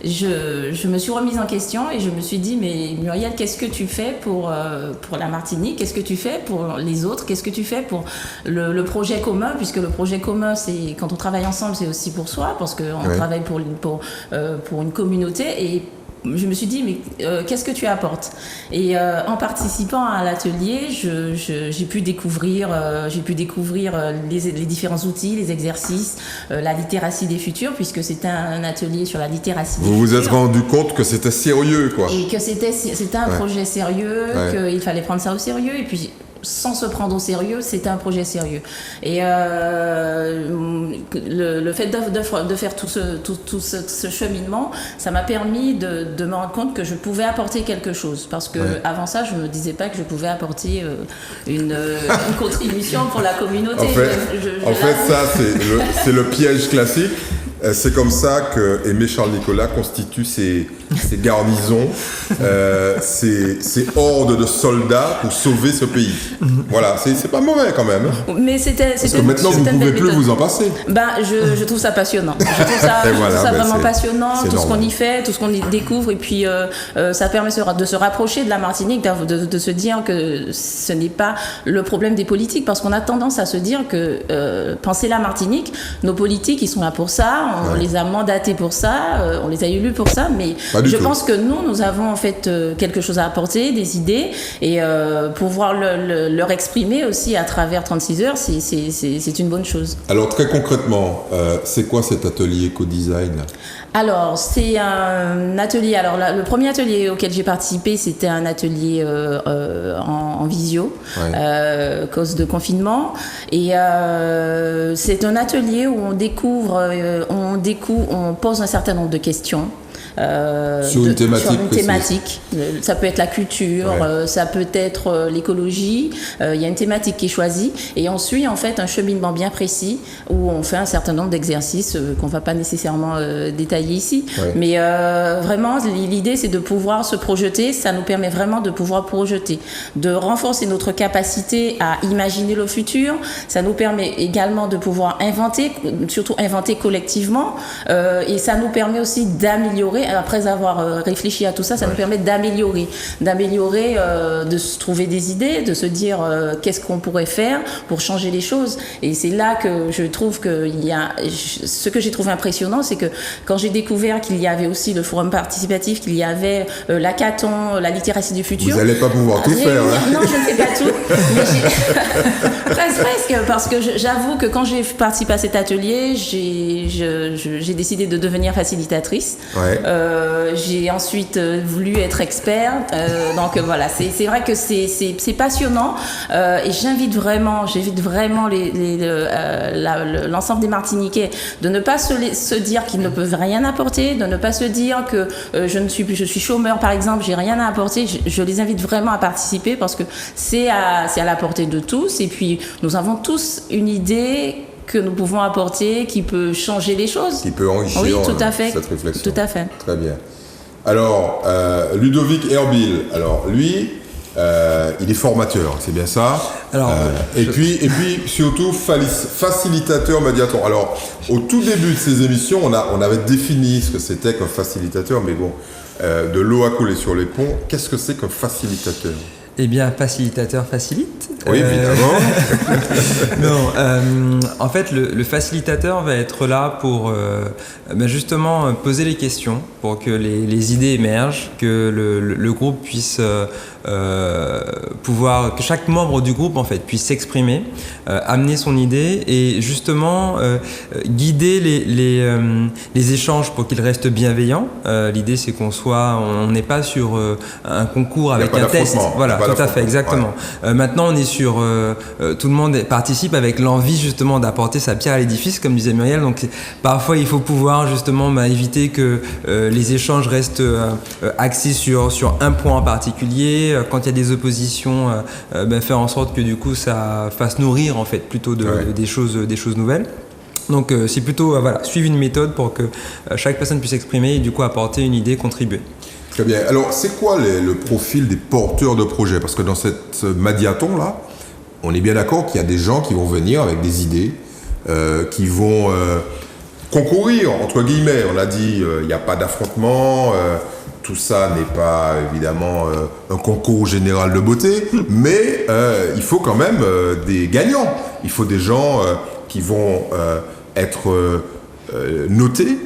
je me suis remise en question et je me suis dit, mais Muriel, qu'est-ce que tu fais pour la Martinique? Qu'est-ce que tu fais pour les autres? Qu'est-ce que tu fais pour le projet commun? Puisque le projet commun, c'est quand on travaille ensemble, c'est aussi pour soi, parce qu'on travaille pour une communauté. Et je me suis dit, mais qu'est-ce que tu apportes? Et en participant à l'atelier, j'ai pu découvrir les différents outils, les exercices, la littératie des futurs, puisque c'était un atelier sur la littératie des futurs. Vous vous êtes rendu compte que c'était sérieux, quoi. Et que c'était un projet sérieux, qu'il fallait prendre ça au sérieux, et puis sans se prendre au sérieux, c'était un projet sérieux. Et le fait de faire tout ce cheminement, ça m'a permis de me rendre compte que je pouvais apporter quelque chose. Parce que avant ça, je ne me disais pas que je pouvais apporter une contribution pour la communauté. En fait, ça, c'est le piège classique. C'est comme ça que Aimé Charles Nicolas constitue ses garnisons, ses hordes de soldats pour sauver ce pays. Voilà, c'est pas mauvais quand même. Mais parce que maintenant vous ne pouvez plus vous en passer. Je trouve ça passionnant. Je trouve ça vraiment passionnant, tout ce qu'on y fait, tout ce qu'on y découvre, et puis ça permet de se rapprocher de la Martinique, de se dire que ce n'est pas le problème des politiques, parce qu'on a tendance à se dire que penser la Martinique, nos politiques, ils sont là pour ça. On les a mandatés pour ça, on les a élus pour ça, mais je pense que nous avons en fait quelque chose à apporter, des idées, et pouvoir leur exprimer aussi à travers 36 heures, c'est une bonne chose. Alors très concrètement, c'est quoi cet atelier co-design ? Alors, c'est un atelier. Alors, le premier atelier auquel j'ai participé, c'était un atelier en visio, cause de confinement. Et c'est un atelier où on pose un certain nombre de questions. Sur une thématique. Ça peut être la culture, ça peut être l'écologie. Il y a une thématique qui est choisie et on suit en fait un cheminement bien précis où on fait un certain nombre d'exercices qu'on ne va pas nécessairement détailler ici. Mais vraiment, l'idée c'est de pouvoir se projeter. Ça nous permet vraiment de pouvoir projeter, de renforcer notre capacité à imaginer le futur. Ça nous permet également de pouvoir inventer, surtout inventer collectivement. Et ça nous permet aussi d'améliorer. Après avoir réfléchi à tout ça, ça nous permet d'améliorer, de se trouver des idées, de se dire qu'est-ce qu'on pourrait faire pour changer les choses. Et c'est là que je trouve ce que j'ai trouvé impressionnant, c'est que quand j'ai découvert qu'il y avait aussi le forum participatif, qu'il y avait l'hackathon, la littératie du futur. Vous n'allez pas pouvoir tout faire. Hein. Non, je ne fais pas tout. Mais presque, parce que j'avoue que quand j'ai participé à cet atelier, j'ai décidé de devenir facilitatrice. J'ai ensuite voulu être expert. Donc voilà, c'est vrai que c'est passionnant. Et j'invite vraiment l'ensemble des Martiniquais de ne pas se dire qu'ils ne peuvent rien apporter, de ne pas se dire que je suis chômeur par exemple, j'ai rien à apporter. Je les invite vraiment à participer parce que c'est à la portée de tous. Et puis nous avons tous une idée que nous pouvons apporter, qui peut changer les choses. Qui peut enrichir cette réflexion. Tout à fait. Très bien. Alors, Ludovic Herbil, alors lui, il est formateur, c'est bien ça. Alors, et puis surtout facilitateur, médiateur. Alors, au tout début de ces émissions, on avait défini ce que c'était qu'un facilitateur, mais bon, de l'eau à couler sur les ponts. Qu'est-ce que c'est qu'un facilitateur ? Eh bien, facilitateur facilite. Oui, évidemment. Non, en fait, le facilitateur va être là pour justement poser les questions, pour que les idées émergent, que le groupe puisse que chaque membre du groupe en fait puisse s'exprimer, amener son idée et justement guider les échanges pour qu'ils restent bienveillants. L'idée c'est on n'est pas sur un concours avec un test. Voilà, tout à fait, exactement. Ouais. Maintenant on est sur tout le monde participe avec l'envie justement d'apporter sa pierre à l'édifice, comme disait Muriel. Donc parfois il faut pouvoir justement éviter que les échanges restent axés sur un point en particulier. Quand il y a des oppositions, faire en sorte que du coup ça fasse nourrir en fait plutôt des choses nouvelles. Donc c'est plutôt suivre une méthode pour que chaque personne puisse s'exprimer et du coup apporter une idée, contribuer. Très bien. Alors c'est quoi le profil des porteurs de projets ? Parce que dans cette Madiathon là, on est bien d'accord qu'il y a des gens qui vont venir avec des idées, qui vont concourir entre guillemets. On l'a dit, il n'y a pas d'affrontement. Tout ça n'est pas évidemment un concours général de beauté, mais il faut quand même des gagnants. Il faut des gens qui vont être notés.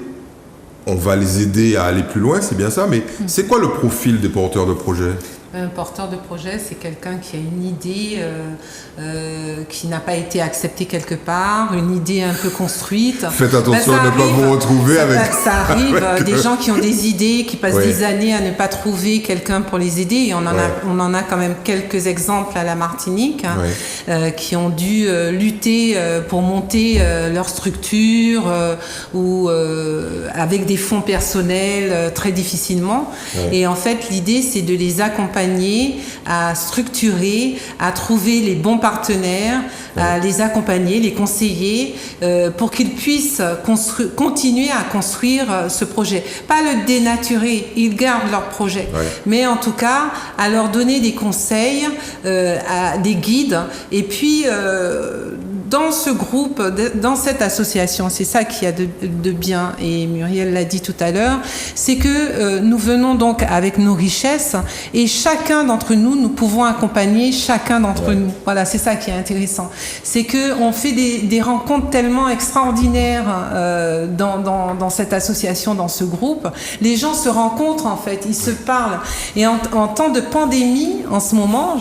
On va les aider à aller plus loin, c'est bien ça. Mais c'est quoi le profil des porteurs de projets ? Un porteur de projet, c'est quelqu'un qui a une idée qui n'a pas été acceptée quelque part, une idée un peu construite. Faites attention à ne pas vous retrouver avec... Ça arrive, des gens qui ont des idées, qui passent des années à ne pas trouver quelqu'un pour les aider. Et on en a quand même quelques exemples à la Martinique, qui ont dû lutter pour monter leur structure ou avec des fonds personnels très difficilement. Et en fait, l'idée, c'est de les accompagner à structurer, à trouver les bons partenaires, à les accompagner, les conseiller pour qu'ils puissent continuer à construire ce projet. Pas le dénaturer, ils gardent leur projet, mais en tout cas à leur donner des conseils, à des guides et puis dans ce groupe, dans cette association, c'est ça qu'il y a de bien, et Muriel l'a dit tout à l'heure, c'est que nous venons donc avec nos richesses et chacun d'entre nous, nous pouvons accompagner chacun d'entre nous. Voilà, c'est ça qui est intéressant. C'est qu'on fait des rencontres tellement extraordinaires dans cette association, dans ce groupe. Les gens se rencontrent en fait, ils se parlent. Et en temps de pandémie, en ce moment,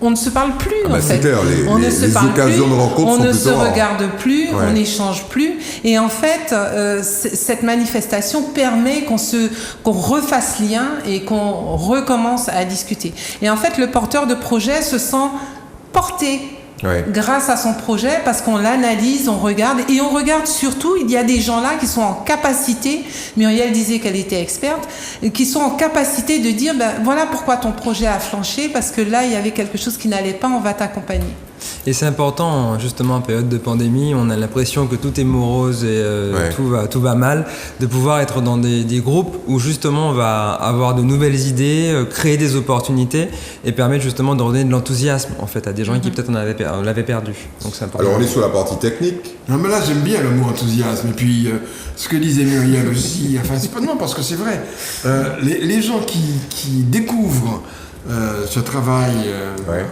on ne se parle plus en fait. C'est clair, les occasions de rencontre sont on ne se regarde plus, on n'échange plus. Et en fait, cette manifestation permet qu'on refasse lien et qu'on recommence à discuter. Et en fait, le porteur de projet se sent porté grâce à son projet parce qu'on l'analyse, on regarde et on regarde surtout, il y a des gens là qui sont en capacité, Muriel disait qu'elle était experte, qui sont en capacité de dire voilà pourquoi ton projet a flanché, parce que là il y avait quelque chose qui n'allait pas, on va t'accompagner. Et c'est important, justement, en période de pandémie, on a l'impression que tout est morose et tout va mal, de pouvoir être dans des groupes où justement on va avoir de nouvelles idées, créer des opportunités et permettre justement de redonner de l'enthousiasme en fait à des gens qui peut-être l'avaient perdu. Donc c'est important. Alors on est sur la partie technique. Non mais là j'aime bien le mot enthousiasme et puis ce que disait Muriel aussi, enfin c'est pas non parce que c'est vrai, les gens qui découvrent ce travail,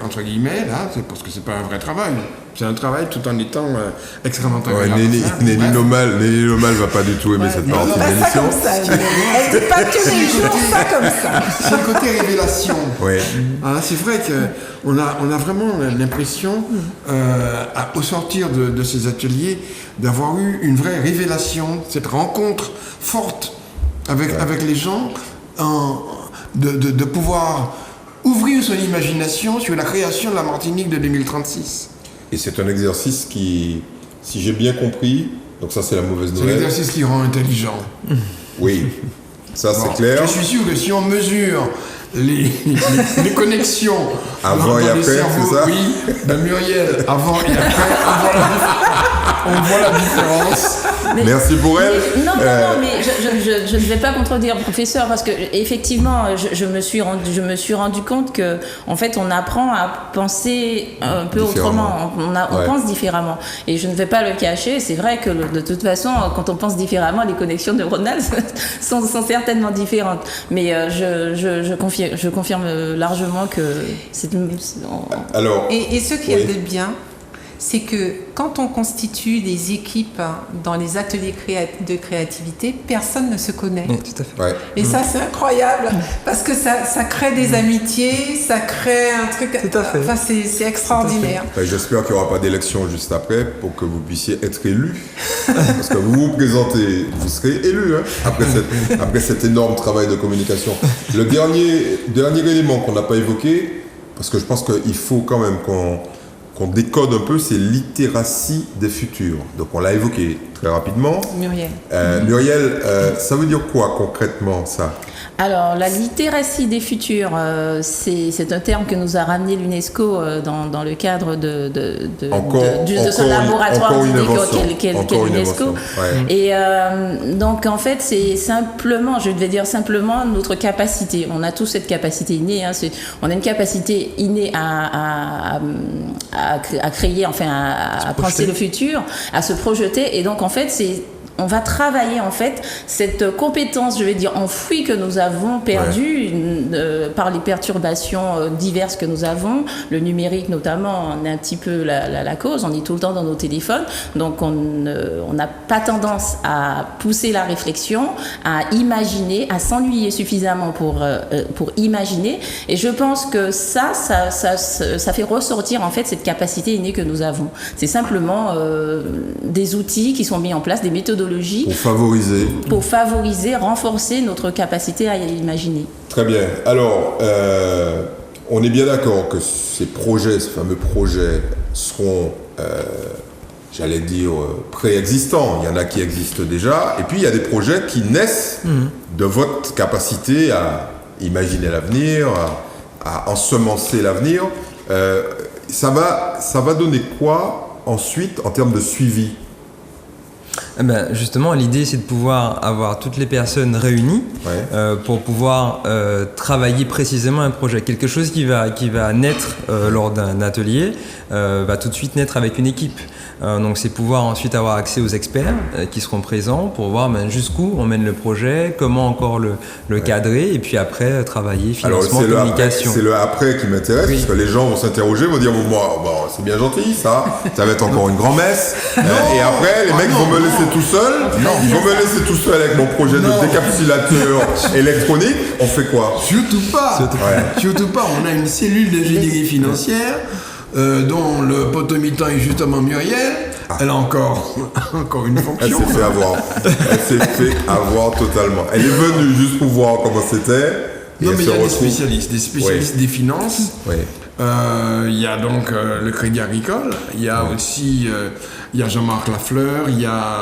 entre guillemets, là, c'est parce que c'est pas un vrai travail. C'est un travail tout en étant extrêmement agréable. Nelly Nomal va pas du tout aimer cette partie de l'émission. Elle dit pas tous les jours ça comme ça. C'est le côté révélation. C'est vrai qu'on a vraiment l'impression, au sortir de ces ateliers, d'avoir eu une vraie révélation, cette rencontre forte avec les gens, de pouvoir ouvrir son imagination sur la création de la Martinique de 2036. Et c'est un exercice qui, si j'ai bien compris, donc ça c'est la mauvaise C'est nouvelle. l'exercice qui rend intelligent. Oui, ça c'est Bon, clair. Je suis sûr que si on mesure les connexions Avant dans et les après, cerveaux, c'est ça? oui, ben Muriel, avant et après, on voit la différence. Merci pour elle. Non, mais je ne vais pas contredire le professeur parce que effectivement, je me suis rendu compte que en fait, on apprend à penser un peu autrement. On pense différemment. Et je ne vais pas le cacher. C'est vrai que de toute façon, quand on pense différemment, les connexions neuronales sont certainement différentes. Mais je confirme largement que c'est. Alors, Et ce qui est de bien, c'est que quand on constitue des équipes dans les ateliers de créativité, personne ne se connaît. Oui, tout à fait. ouais. Et ça, c'est incroyable, parce que ça crée des amitiés, ça crée un truc... Tout à fait. Enfin, c'est extraordinaire. J'espère qu'il n'y aura pas d'élection juste après pour que vous puissiez être élu. Parce que vous vous présentez, vous serez élu après cet énorme travail de communication. Le dernier élément qu'on n'a pas évoqué, parce que je pense qu'il faut quand même qu'on décode un peu, c'est littératie des futurs. Donc on l'a évoqué très rapidement. Muriel. Muriel, ça veut dire quoi concrètement ça ? Alors, la littératie des futurs, c'est un terme que nous a ramené l'UNESCO dans le cadre de son laboratoire d'idées qu'est l'UNESCO. Ouais. Et donc, en fait, c'est simplement, je vais dire simplement, notre capacité. On a tous cette capacité innée. On a une capacité innée à créer, enfin, à penser le futur, à se projeter. Et donc, en fait, on va travailler en fait cette compétence, je vais dire, enfouie que nous avons perdue par les perturbations diverses que nous avons. Le numérique notamment en est un petit peu la cause. On est tout le temps dans nos téléphones. Donc on n'a pas tendance à pousser la réflexion, à imaginer, à s'ennuyer suffisamment pour imaginer. Et je pense que ça fait ressortir en fait cette capacité innée que nous avons. C'est simplement des outils qui sont mis en place, des méthodologies pour favoriser, renforcer notre capacité à imaginer. Très bien. Alors, on est bien d'accord que ces fameux projets seront, j'allais dire, préexistants. Il y en a qui existent déjà. Et puis, il y a des projets qui naissent de votre capacité à imaginer l'avenir, à ensemencer l'avenir. Ça va donner quoi ensuite en termes de suivi ? Justement, l'idée, c'est de pouvoir avoir toutes les personnes réunies pour pouvoir travailler précisément un projet. Quelque chose qui va naître lors d'un atelier va tout de suite naître avec une équipe. Donc, c'est pouvoir ensuite avoir accès aux experts qui seront présents pour voir jusqu'où on mène le projet, comment encore le cadrer, et puis après travailler financement, communication. C'est le après qui m'intéresse, parce que les gens vont s'interroger, vont dire c'est bien gentil, ça va être encore une grand-messe. Et après, les mecs vont me laisser tout seul. Ils vont me laisser tout seul avec mon projet de décapsulateur électronique. On fait quoi ? Surtout pas. Surtout pas. On a une cellule d'ingénierie financière dont le potomitan est justement Muriel. Elle a encore une fonction. Elle s'est fait avoir. Elle s'est fait avoir totalement. Elle est venue juste pour voir comment c'était. Non, mais il y a des spécialistes des finances. Oui. Il y a donc le Crédit Agricole. Il y a aussi il y a Jean-Marc Lafleur. Il y a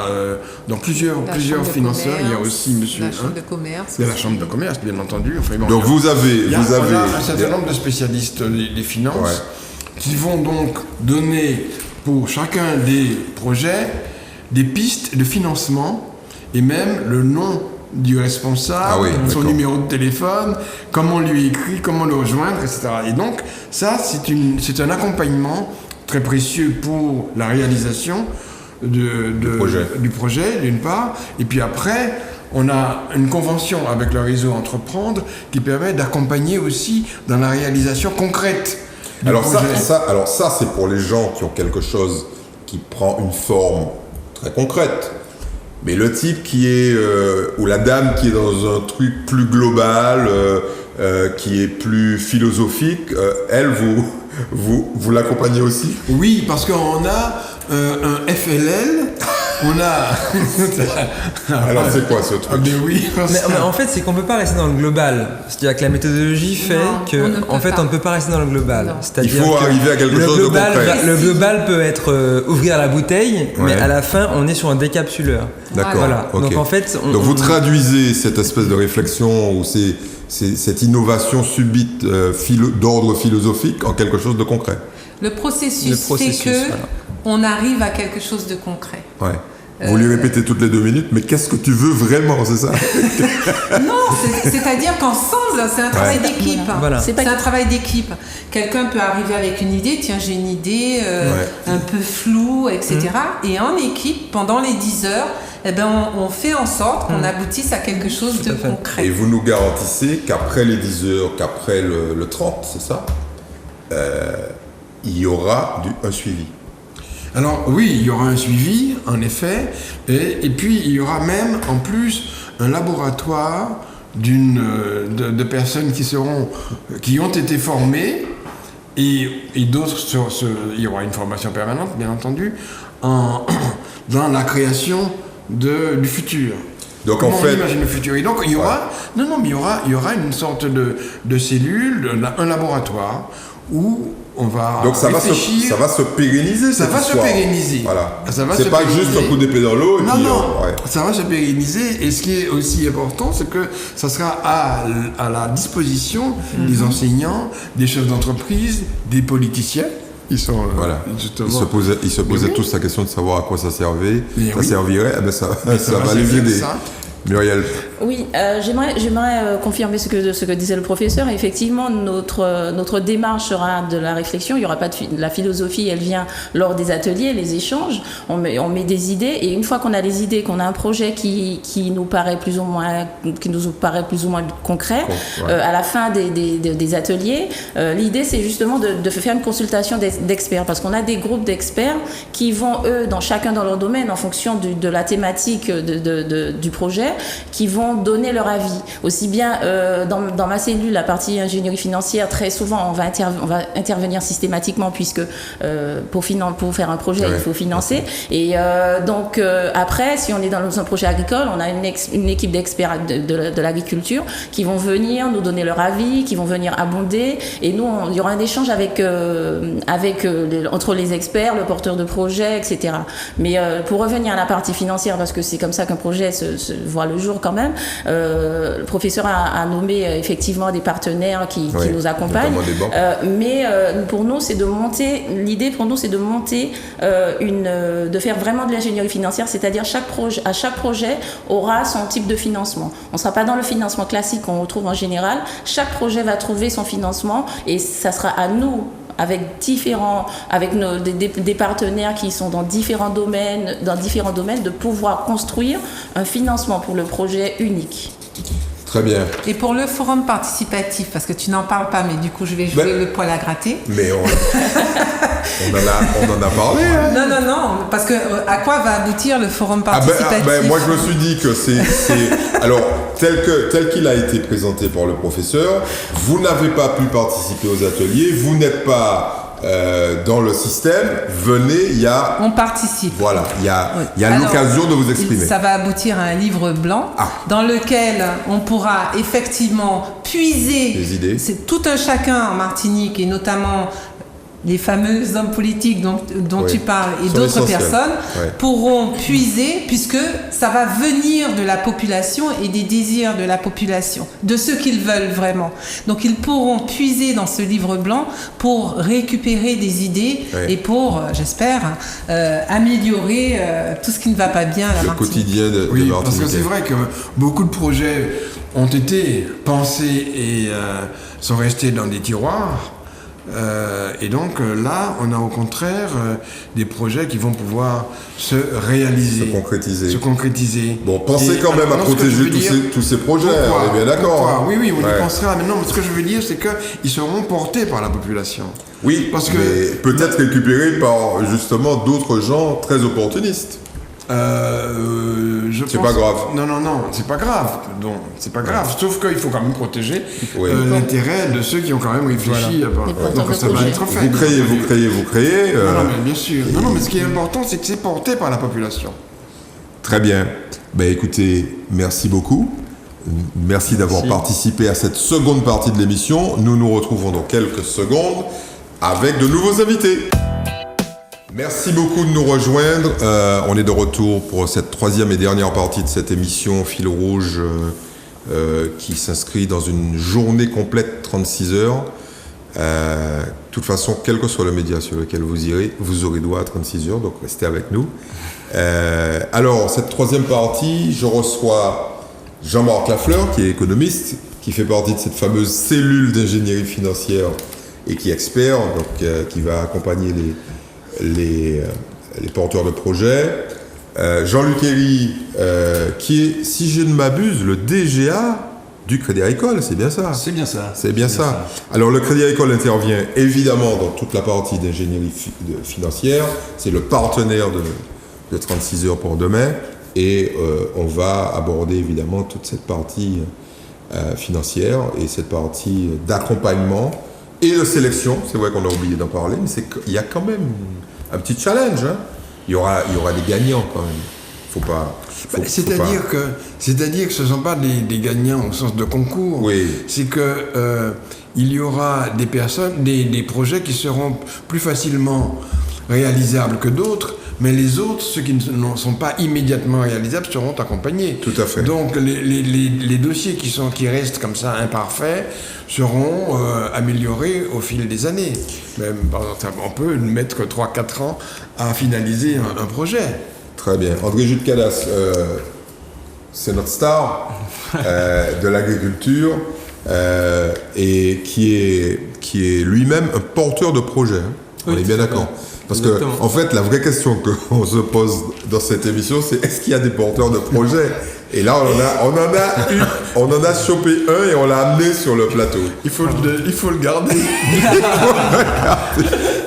donc plusieurs financeurs. Il y a aussi monsieur. La Chambre de commerce. Il y a la Chambre de commerce, bien entendu. Enfin, bon, donc vous avez on a un certain nombre de spécialistes des finances qui vont donc donner pour chacun des projets des pistes de financement et même le nom du responsable, son numéro de téléphone, comment on lui écrit, comment le rejoindre, etc. Et donc, ça, c'est un accompagnement très précieux pour la réalisation du projet, d'une part. Et puis après, on a une convention avec le réseau Entreprendre qui permet d'accompagner aussi dans la réalisation concrète du projet. Ça, c'est pour les gens qui ont quelque chose qui prend une forme très concrète. Mais le type qui est, ou la dame qui est dans un truc plus global, qui est plus philosophique, elle, vous l'accompagnez aussi ? Oui, parce qu'on a un FLL, on a... Alors c'est quoi ce truc? Ah, mais oui. Mais en fait, c'est qu'on ne peut pas rester dans le global. C'est-à-dire que la méthodologie fait on ne peut pas rester dans le global. Non. C'est-à-dire Il faut que arriver à quelque chose de concret. Le global peut être ouvrir la bouteille, mais à la fin, on est sur un décapsuleur. D'accord. Voilà. Ok. Donc en fait, Donc vous traduisez cette espèce de réflexion ou cette innovation subite d'ordre philosophique en quelque chose de concret. Le processus fait que on arrive à quelque chose de concret. Ouais. Vous lui répétez toutes les 2 minutes, mais qu'est-ce que tu veux vraiment, c'est ça? Non, c'est-à-dire qu'ensemble, c'est un travail d'équipe. Voilà. C'est un travail d'équipe. Quelqu'un peut arriver avec une idée, tiens, j'ai une idée un peu floue, etc. Et en équipe, pendant les 10 heures, eh ben, on fait en sorte qu'on aboutisse à quelque chose de concret. Et vous nous garantissez qu'après les 10 heures, qu'après le 30, c'est ça, il y aura un suivi. Alors oui, il y aura un suivi, en effet, et puis il y aura même en plus un laboratoire de personnes qui ont été formées et d'autres il y aura une formation permanente, bien entendu, dans la création du futur. Donc Comment en fait, on imagine le futur. Et donc il y aura, il y aura une sorte de cellule, un laboratoire où on va donc ça réfléchir. va se pérenniser. Ça va se pérenniser. Voilà. Ça va c'est se pas pérenniser. juste un coup d'épée dans l'eau. Ça va se pérenniser. Et ce qui est aussi important, c'est que ça sera à la disposition des enseignants, des chefs d'entreprise, des politiciens. Ils sont justement. Ils se posaient tous la question de savoir à quoi ça servait. Servirait. Eh ben ça va les aider. Muriel. Oui, j'aimerais confirmer ce que disait le professeur. Effectivement, notre démarche sera de la réflexion. Il n'y aura pas la philosophie, elle vient lors des ateliers, les échanges. On met des idées et une fois qu'on a les idées, qu'on a un projet qui nous paraît plus ou moins concret, à la fin des ateliers, l'idée c'est justement de faire une consultation d'experts parce qu'on a des groupes d'experts qui vont chacun dans leur domaine en fonction de la thématique du projet, qui vont donner leur avis. Aussi bien dans ma cellule, la partie ingénierie financière, très souvent on va intervenir systématiquement puisque pour faire un projet, il faut financer. Et donc après, si on est dans un projet agricole, on a une équipe d'experts de l'agriculture qui vont venir nous donner leur avis, qui vont venir abonder. Et nous, il y aura un échange entre les experts, le porteur de projet, etc. Mais pour revenir à la partie financière, parce que c'est comme ça qu'un projet se voit le jour quand même, le professeur a nommé effectivement des partenaires qui nous accompagnent. Mais pour nous, c'est de monter, l'idée pour nous, c'est de monter de faire vraiment de l'ingénierie financière, c'est-à-dire à chaque projet aura son type de financement. On ne sera pas dans le financement classique qu'on retrouve en général. Chaque projet va trouver son financement et ça sera à nous, avec des partenaires qui sont dans différents domaines, de pouvoir construire un financement pour le projet unique. Très bien. Et pour le forum participatif, parce que tu n'en parles pas, mais du coup je vais jouer le poil à gratter. Mais on en a parlé. Hein. Non, parce que à quoi va aboutir le forum participatif? Moi je me suis dit que c'est alors tel qu'il a été présenté par le professeur, vous n'avez pas pu participer aux ateliers, vous n'êtes pas dans le système, venez, on participe. Voilà, il y a l'occasion de vous exprimer. Ça va aboutir à un livre blanc dans lequel on pourra effectivement puiser les idées. C'est tout un chacun en Martinique et notamment les fameux hommes politiques dont tu parles et d'autres personnes pourront puiser, puisque ça va venir de la population et des désirs de la population, de ce qu'ils veulent vraiment. Donc ils pourront puiser dans ce livre blanc pour récupérer des idées et pour, j'espère, améliorer tout ce qui ne va pas bien à la Martinique. Le quotidien de Martinique. Parce que c'est vrai que beaucoup de projets ont été pensés et sont restés dans des tiroirs. Et donc là, on a au contraire des projets qui vont pouvoir se réaliser, se concrétiser. Bon, pensez quand même à protéger tous ces projets, on est bien d'accord. Oui, on y pensera. Mais non, mais ce que je veux dire, c'est qu'ils seront portés par la population. Oui, parce que peut-être récupérés par justement d'autres gens très opportunistes. C'est pas grave. Non, c'est pas grave. Donc, c'est pas grave. Sauf qu'il faut quand même protéger l'intérêt de ceux qui ont quand même réfléchi. Donc ça va être fait. Vous créez. Non, mais bien sûr. Non, mais ce qui est important, c'est que c'est porté par la population. Très bien. Ben, écoutez, merci beaucoup. Merci d'avoir participé à cette seconde partie de l'émission. Nous nous retrouvons dans quelques secondes avec de nouveaux invités. Merci beaucoup de nous rejoindre. On est de retour pour cette troisième et dernière partie de cette émission Fil Rouge qui s'inscrit dans une journée complète, 36 heures. De toute façon, quel que soit le média sur lequel vous irez, vous aurez droit à 36 heures, donc restez avec nous. Alors, cette troisième partie, je reçois Jean-Marc Lafleur, qui est économiste, qui fait partie de cette fameuse cellule d'ingénierie financière et qui est expert, donc qui va accompagner les porteurs de projets. Jean-Luc Herry, qui est, si je ne m'abuse, le DGA du Crédit Agricole, c'est bien ça? C'est bien ça. C'est bien ça. Alors, le Crédit Agricole intervient évidemment dans toute la partie d'ingénierie financière. C'est le partenaire de 36 heures pour demain. Et on va aborder évidemment toute cette partie financière et cette partie d'accompagnement et de sélection. C'est vrai qu'on a oublié d'en parler, mais il y a quand même un petit challenge. Hein. Il y aura des gagnants quand même. C'est-à-dire que ce ne sont pas des gagnants au sens de concours. Oui. C'est que il y aura des personnes, des projets qui seront plus facilement réalisables que d'autres. Mais les autres, ceux qui ne sont pas immédiatement réalisables, seront accompagnés. Tout à fait. Donc les dossiers qui restent comme ça imparfaits seront améliorés au fil des années. Même, par exemple, on peut mettre 3-4 ans à finaliser un projet. Très bien. André Jules Cadas, c'est notre star de l'agriculture et qui est lui-même un porteur de projet. Hein. On est bien d'accord. Parce que, en fait, la vraie question qu'on se pose dans cette émission, c'est est-ce qu'il y a des porteurs de projets? Et là, on en a chopé un et on l'a amené sur le plateau. Il faut le garder.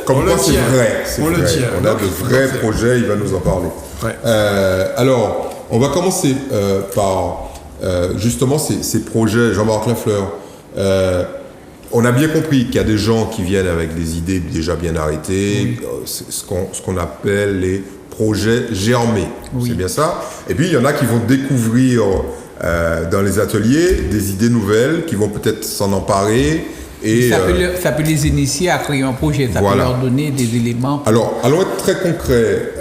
Comme quoi, c'est vrai. Le tient. On a de vrais projets, il va nous en parler. Ouais. Alors, on va commencer par justement ces projets. Jean-Marc Lafleur. On a bien compris qu'il y a des gens qui viennent avec des idées déjà bien arrêtées, ce qu'on appelle les projets germés. C'est bien ça. Et puis, il y en a qui vont découvrir dans les ateliers des idées nouvelles, qui vont peut-être s'en emparer. Et, ça peut les initier à créer un projet, ça peut leur donner des éléments. Alors, allons être très concrets.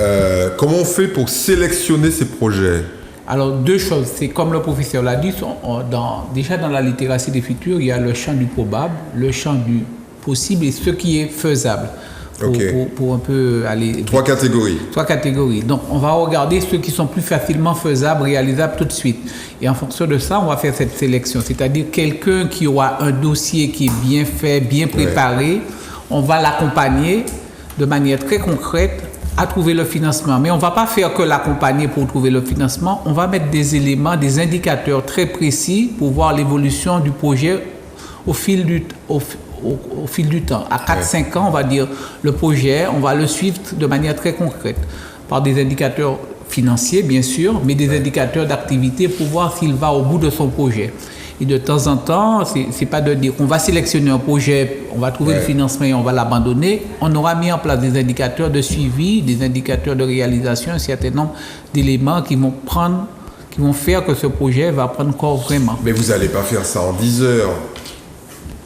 Comment on fait pour sélectionner ces projets ? Alors, deux choses. C'est comme le professeur l'a dit, déjà dans la littératie des futurs, il y a le champ du probable, le champ du possible et ce qui est faisable. Pour un peu aller... Trois catégories. Donc, on va regarder ceux qui sont plus facilement faisables, réalisables tout de suite. Et en fonction de ça, on va faire cette sélection. C'est-à-dire quelqu'un qui aura un dossier qui est bien fait, bien préparé, on va l'accompagner de manière très concrète à trouver le financement. Mais on ne va pas faire que l'accompagner pour trouver le financement. On va mettre des éléments, des indicateurs très précis pour voir l'évolution du projet au fil du temps. À 4-5 ans, on va dire le projet, on va le suivre de manière très concrète par des indicateurs financiers, bien sûr, mais des indicateurs d'activité pour voir s'il va au bout de son projet. Et de temps en temps, c'est pas de dire qu'on va sélectionner un projet, on va trouver le financement et on va l'abandonner. On aura mis en place des indicateurs de suivi, des indicateurs de réalisation, un certain nombre d'éléments qui vont faire que ce projet va prendre corps vraiment. Mais vous n'allez pas faire ça en 10 heures.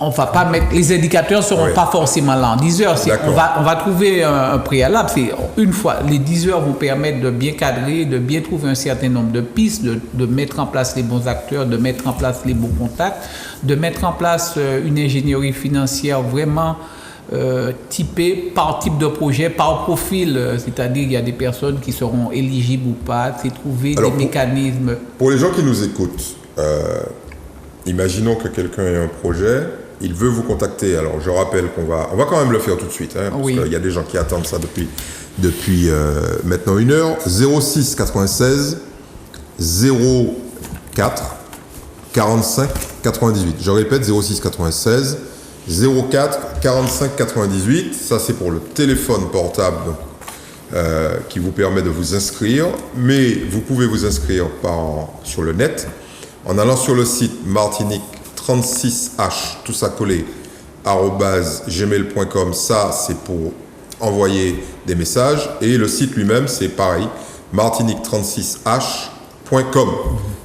On va pas mettre, les indicateurs ne seront pas forcément là en 10 heures. On va trouver un préalable. Une fois, les 10 heures vont permettre de bien cadrer, de bien trouver un certain nombre de pistes, de mettre en place les bons acteurs, de mettre en place les bons contacts, de mettre en place une ingénierie financière vraiment typée par type de projet, par profil. C'est-à-dire qu'il y a des personnes qui seront éligibles ou pas, c'est trouver des mécanismes. Pour les gens qui nous écoutent, imaginons que quelqu'un ait un projet, il veut vous contacter. Alors, je rappelle qu'on va quand même le faire tout de suite, hein, parce qu'il y a des gens qui attendent ça depuis maintenant 1 heure. 06 96 04 45 98. Je répète, 06 96 04 45 98. Ça, c'est pour le téléphone portable qui vous permet de vous inscrire. Mais vous pouvez vous inscrire sur le net en allant sur le site martinique36h, tout ça collé, @gmail.com. Ça, c'est pour envoyer des messages. Et le site lui-même, c'est pareil, martinique36h.com.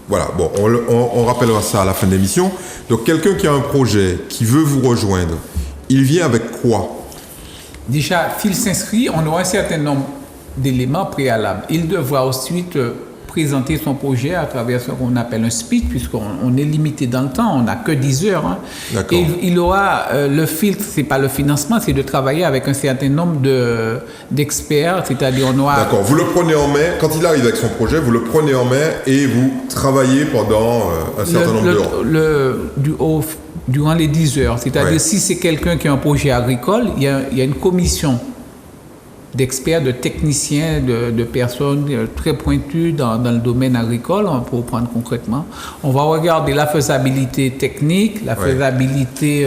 Voilà, bon, on rappellera ça à la fin de l'émission. Donc, quelqu'un qui a un projet, qui veut vous rejoindre, il vient avec quoi? Déjà, s'il s'inscrit, on aura un certain nombre d'éléments préalables. Il devra ensuite présenter son projet à travers ce qu'on appelle un speech, puisqu'on est limité dans le temps, on n'a que 10 heures. Hein. D'accord. Et il aura le filtre, c'est pas le financement, c'est de travailler avec un certain nombre d'experts, c'est-à-dire on aura... D'accord, vous le prenez en main, quand il arrive avec son projet, vous le prenez en main et vous travaillez pendant un certain nombre d'heures. Durant les 10 heures, c'est-à-dire si c'est quelqu'un qui a un projet agricole, il y a une commission d'experts, de techniciens, de personnes très pointues dans le domaine agricole, pour prendre concrètement. On va regarder la faisabilité technique, la faisabilité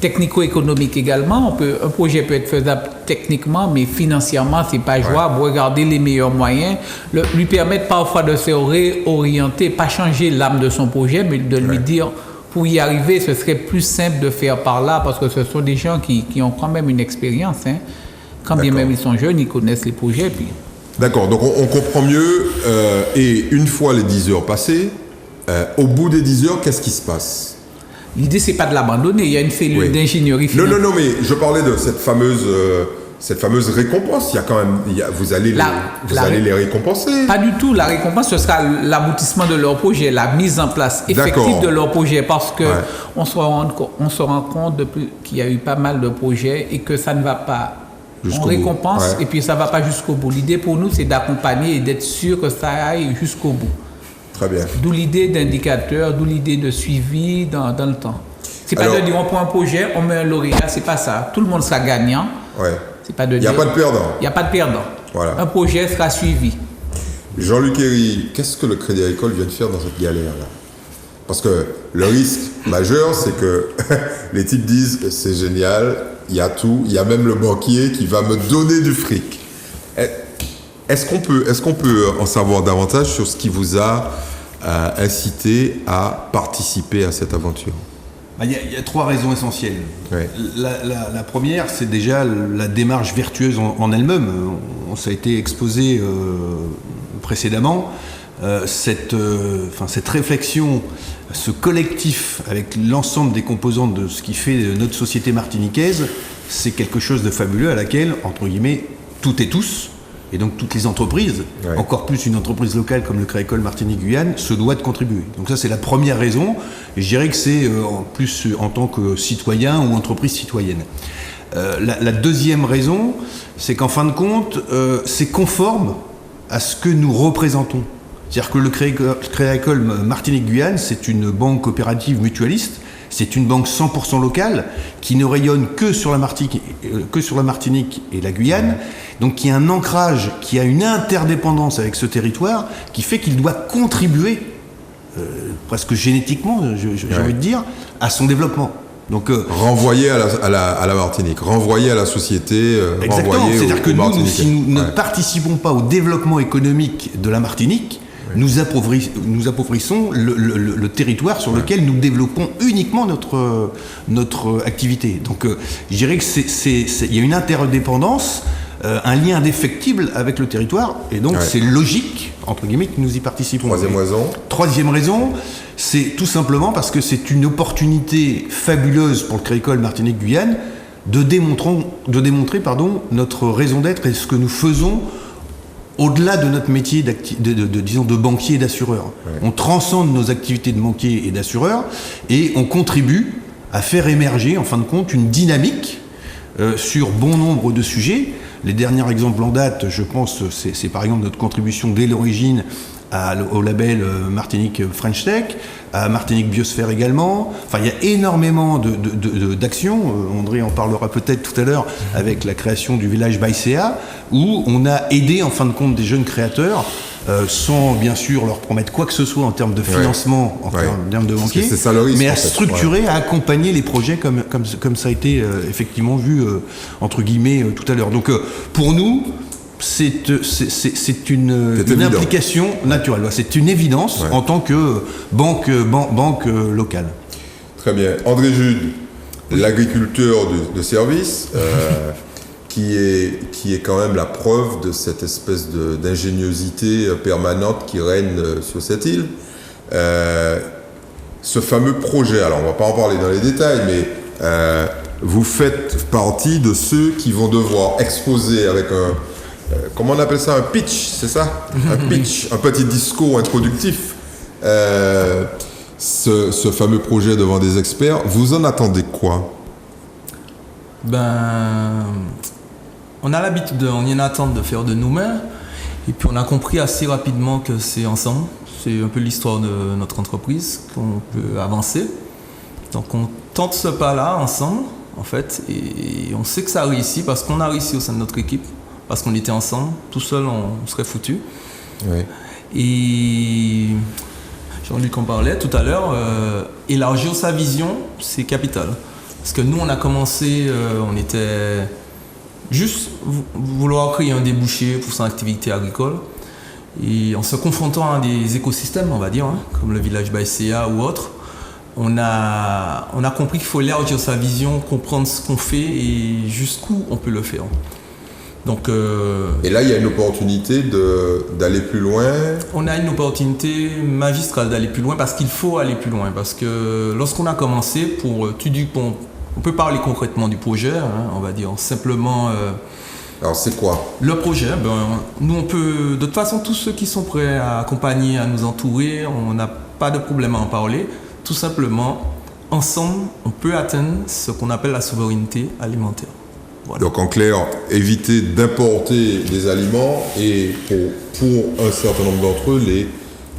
technico-économique également. Un projet peut être faisable techniquement, mais financièrement, c'est pas jouable. Regarder les meilleurs moyens, lui permettre parfois de se réorienter, pas changer l'âme de son projet, mais de lui dire, pour y arriver, ce serait plus simple de faire par là, parce que ce sont des gens qui ont quand même une expérience, hein. Quand bien même ils sont jeunes, ils connaissent les projets. Puis... D'accord, donc on comprend mieux. Et une fois les 10 heures passées, au bout des 10 heures, qu'est-ce qui se passe? L'idée, c'est pas de l'abandonner. Il y a une cellule d'ingénierie. Non, mais je parlais de cette fameuse récompense. Il y a quand même, vous allez les récompenser. Pas du tout. La récompense, ce sera l'aboutissement de leur projet, la mise en place effective de leur projet, parce que on se rend compte qu'il y a eu pas mal de projets et que ça ne va pas. On récompense et puis ça ne va pas jusqu'au bout. L'idée pour nous, c'est d'accompagner et d'être sûr que ça aille jusqu'au bout. Très bien. D'où l'idée d'indicateur, d'où l'idée de suivi dans le temps. C'est pas de dire on prend un projet, on met un lauréat, c'est pas ça. Tout le monde sera gagnant. C'est pas de dire. Il n'y a pas de perdant. Il n'y a pas de perdant. Voilà. Un projet sera suivi. Jean-Luc Herry, qu'est-ce que le Crédit Agricole vient de faire dans cette galère-là? Parce que le risque majeur, c'est que les types disent c'est génial, il y a tout, il y a même le banquier qui va me donner du fric. Est-ce qu'on peut en savoir davantage sur ce qui vous a incité à participer à cette aventure? Il y a 3 raisons essentielles. La première, c'est déjà la démarche vertueuse en elle-même. Ça a été exposé précédemment. Cette réflexion, ce collectif avec l'ensemble des composantes de ce qui fait notre société martiniquaise, c'est quelque chose de fabuleux à laquelle, entre guillemets, toutes et tous, et donc toutes les entreprises, encore plus une entreprise locale comme le Crédit Agricole Martinique-Guyane, se doit de contribuer. Donc ça, c'est la première raison, et je dirais que c'est en plus en tant que citoyen ou entreprise citoyenne. La deuxième raison, c'est qu'en fin de compte, c'est conforme à ce que nous représentons. C'est-à-dire que le Crédit Agricole Martinique-Guyane, c'est une banque coopérative mutualiste, c'est une banque 100% locale qui ne rayonne que sur la Martinique et la Guyane, donc qui a un ancrage, qui a une interdépendance avec ce territoire, qui fait qu'il doit contribuer, presque génétiquement, j'ai envie de dire, à son développement. Donc, renvoyer à la Martinique, renvoyer à la société, exactement. C'est-à-dire que nous, si nous ne participons pas au développement économique de la Martinique, nous appauvrissons le territoire sur lequel nous développons uniquement notre activité. Donc, je dirais que il y a une interdépendance, un lien indéfectible avec le territoire, et donc c'est logique, entre guillemets, que nous y participons. Troisième raison, c'est tout simplement parce que c'est une opportunité fabuleuse pour le Crédit Agricole Martinique-Guyane de démontrer notre raison d'être et ce que nous faisons au-delà de notre métier de banquier et d'assureur. On transcende nos activités de banquier et d'assureur et on contribue à faire émerger, en fin de compte, une dynamique sur bon nombre de sujets. Les derniers exemples en date, je pense, c'est par exemple notre contribution dès l'origine au label Martinique French Tech, à Martinique Biosphère également. Enfin, il y a énormément d'actions. André en parlera peut-être tout à l'heure avec la création du village Baïséa, où on a aidé en fin de compte des jeunes créateurs sans bien sûr leur promettre quoi que ce soit en termes de financement, en termes de banquier, mais à structurer, à accompagner les projets comme ça a été effectivement vu entre guillemets tout à l'heure. Donc pour nous, c'est une implication naturelle. C'est une évidence en tant que banque locale. Très bien. André Jude, l'agriculteur de service, qui est quand même la preuve de cette espèce d'ingéniosité permanente qui règne sur cette île. Ce fameux projet, alors on ne va pas en parler dans les détails, mais vous faites partie de ceux qui vont devoir exposer avec comment on appelle ça, un pitch, c'est ça? Un pitch, un petit discours introductif. Ce fameux projet devant des experts, vous en attendez quoi? On a l'habitude, on y en attend de faire de nous-mêmes, et puis on a compris assez rapidement que c'est ensemble. C'est un peu l'histoire de notre entreprise qu'on peut avancer. Donc on tente ce pas-là ensemble, en fait, et on sait que ça a réussi parce qu'on a réussi au sein de notre équipe, parce qu'on était ensemble. Tout seul, on serait foutu. Oui. Et Jean-Luc en parlait tout à l'heure, élargir sa vision, c'est capital. Parce que nous, on a commencé, on était juste vouloir créer un débouché pour son activité agricole. Et en se confrontant à des écosystèmes, on va dire, comme le village Baïséa ou autre, on a compris qu'il faut élargir sa vision, comprendre ce qu'on fait et jusqu'où on peut le faire. Donc, et là, il y a une opportunité d'aller plus loin. On a une opportunité magistrale d'aller plus loin parce qu'il faut aller plus loin. Parce que lorsqu'on a commencé, on peut parler concrètement du projet, on va dire simplement. Alors c'est quoi? Le projet, nous on peut, de toute façon tous ceux qui sont prêts à accompagner, à nous entourer, on n'a pas de problème à en parler. Tout simplement, ensemble, on peut atteindre ce qu'on appelle la souveraineté alimentaire. Voilà. Donc en clair, éviter d'importer des aliments et pour un certain nombre d'entre eux,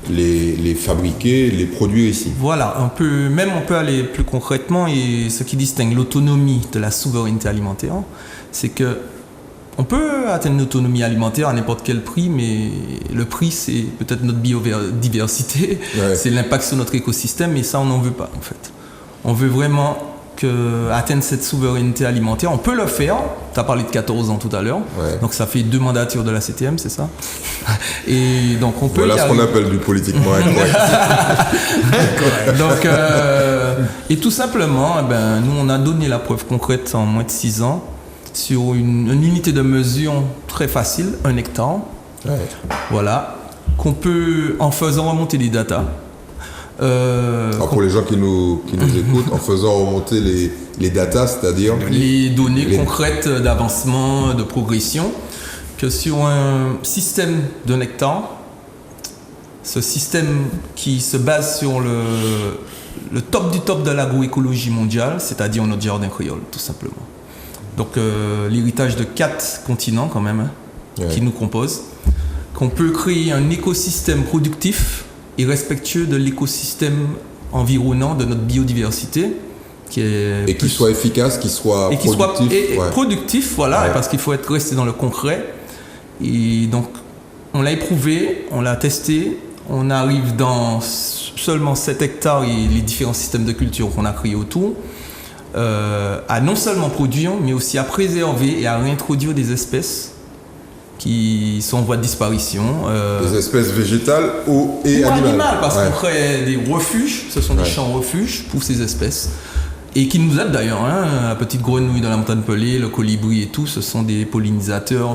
les fabriquer, les produire ici. Voilà, on peut aller plus concrètement, et ce qui distingue l'autonomie de la souveraineté alimentaire, c'est que on peut atteindre l'autonomie alimentaire à n'importe quel prix, mais le prix, c'est peut-être notre biodiversité, c'est l'impact sur notre écosystème, et ça, on n'en veut pas, en fait. On veut vraiment atteindre cette souveraineté alimentaire. On peut le faire. Tu as parlé de 14 ans tout à l'heure. Ouais. Donc, ça fait 2 mandatures de la CTM, c'est ça? Et donc, on peut voilà ce qu'on appelle du politiquement incorrect. Donc, et tout simplement, nous, on a donné la preuve concrète en moins de 6 ans sur une unité de mesure très facile, 1 hectare. Ouais. Voilà. Qu'on peut, en faisant remonter les datas. Alors pour les gens qui nous écoutent, en faisant remonter les datas, c'est-à-dire les données concrètes d'avancement, de progression, que sur un système d'1 hectare, ce système qui se base sur le top du top de l'agroécologie mondiale, c'est-à-dire notre jardin créole, tout simplement. Donc l'héritage de 4 continents quand même, qui nous composent, qu'on peut créer un écosystème productif et respectueux de l'écosystème environnant, de notre biodiversité, qui soit efficace, qui soit productif. Productif, voilà, parce qu'il faut rester dans le concret. Et donc, on l'a éprouvé, on l'a testé, on arrive dans seulement 7 hectares et les différents systèmes de culture qu'on a créés autour, à non seulement produire, mais aussi à préserver et à réintroduire des espèces qui sont en voie de disparition. Des espèces végétales et animales. Parce qu'on crée des refuges, ce sont des champs refuges pour ces espèces. Et qui nous aident d'ailleurs, la petite grenouille dans la montagne pelée, le colibri et tout, ce sont des pollinisateurs,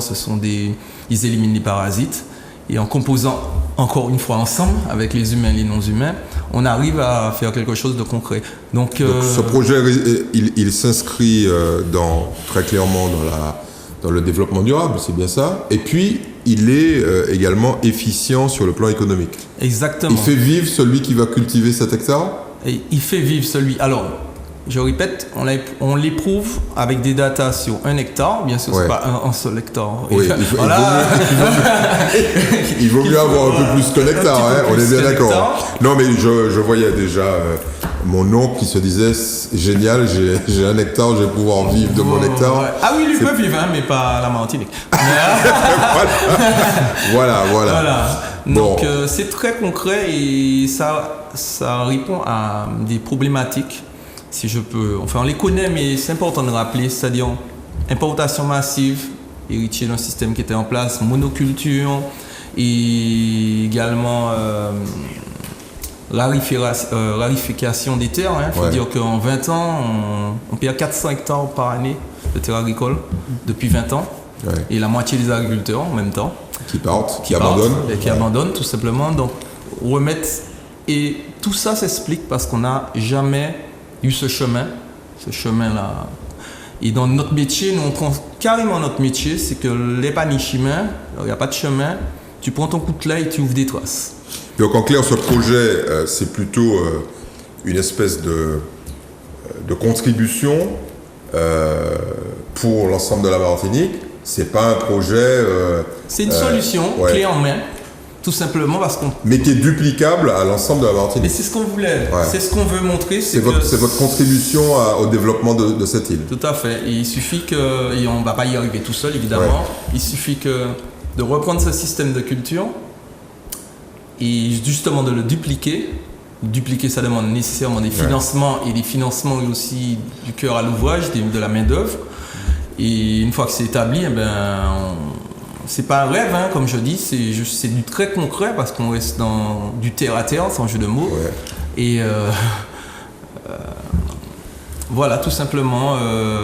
ils éliminent les parasites. Et en composant encore une fois ensemble, avec les humains et les non-humains, on arrive à faire quelque chose de concret. Donc ce projet, il s'inscrit très clairement dans le développement durable, c'est bien ça. Et puis, il est également efficient sur le plan économique. Exactement. Il fait vivre celui qui va cultiver cet hectare? Et il fait vivre celui... Alors, je répète, on l'éprouve avec des datas sur 1 hectare. Bien sûr, c'est pas un seul hectare. Oui, il vaut mieux avoir un peu plus qu'un hectare, on est bien d'accord. Non, mais je voyais déjà mon oncle qui se disait génial, j'ai 1 hectare, je vais pouvoir vivre de mon hectare. Ah oui, lui peut vivre, mais pas à la Martinique. Voilà. Donc c'est très concret et ça répond à des problématiques. Si je peux, on les connaît, mais c'est important de rappeler, c'est-à-dire importation massive, héritier d'un système qui était en place, monoculture, et également rarification des terres. Il faut dire qu'en 20 ans, on perd 400 hectares par année de terres agricoles depuis 20 ans. Ouais. Et la moitié des agriculteurs en même temps. Qui abandonnent. Et qui abandonnent tout simplement. Donc, remettre. Et tout ça s'explique parce qu'on n'a jamais eu ce chemin-là. Et dans notre métier, nous on prend carrément notre métier, c'est que les pas ni chemin, il n'y a pas de chemin, tu prends ton coutelas et tu ouvres des traces. Donc en clair, ce projet, c'est plutôt une espèce de contribution pour l'ensemble de la Martinique. C'est pas un projet... c'est une solution clé en main. Tout simplement parce qu'on... Mais qui est duplicable à l'ensemble de la Martinique. Mais c'est ce qu'on voulait, c'est ce qu'on veut montrer. C'est votre contribution au développement de cette île. Tout à fait. Et il suffit que... Et on ne va pas y arriver tout seul, évidemment. Ouais. Il suffit de reprendre ce système de culture et justement de le dupliquer. Dupliquer, ça demande nécessairement des financements et des financements aussi du cœur à l'ouvrage, de la main-d'œuvre. Et une fois que c'est établi, c'est pas un rêve, comme je dis, c'est du très concret parce qu'on reste dans du terre à terre, sans jeu de mots. Ouais. Et voilà, tout simplement.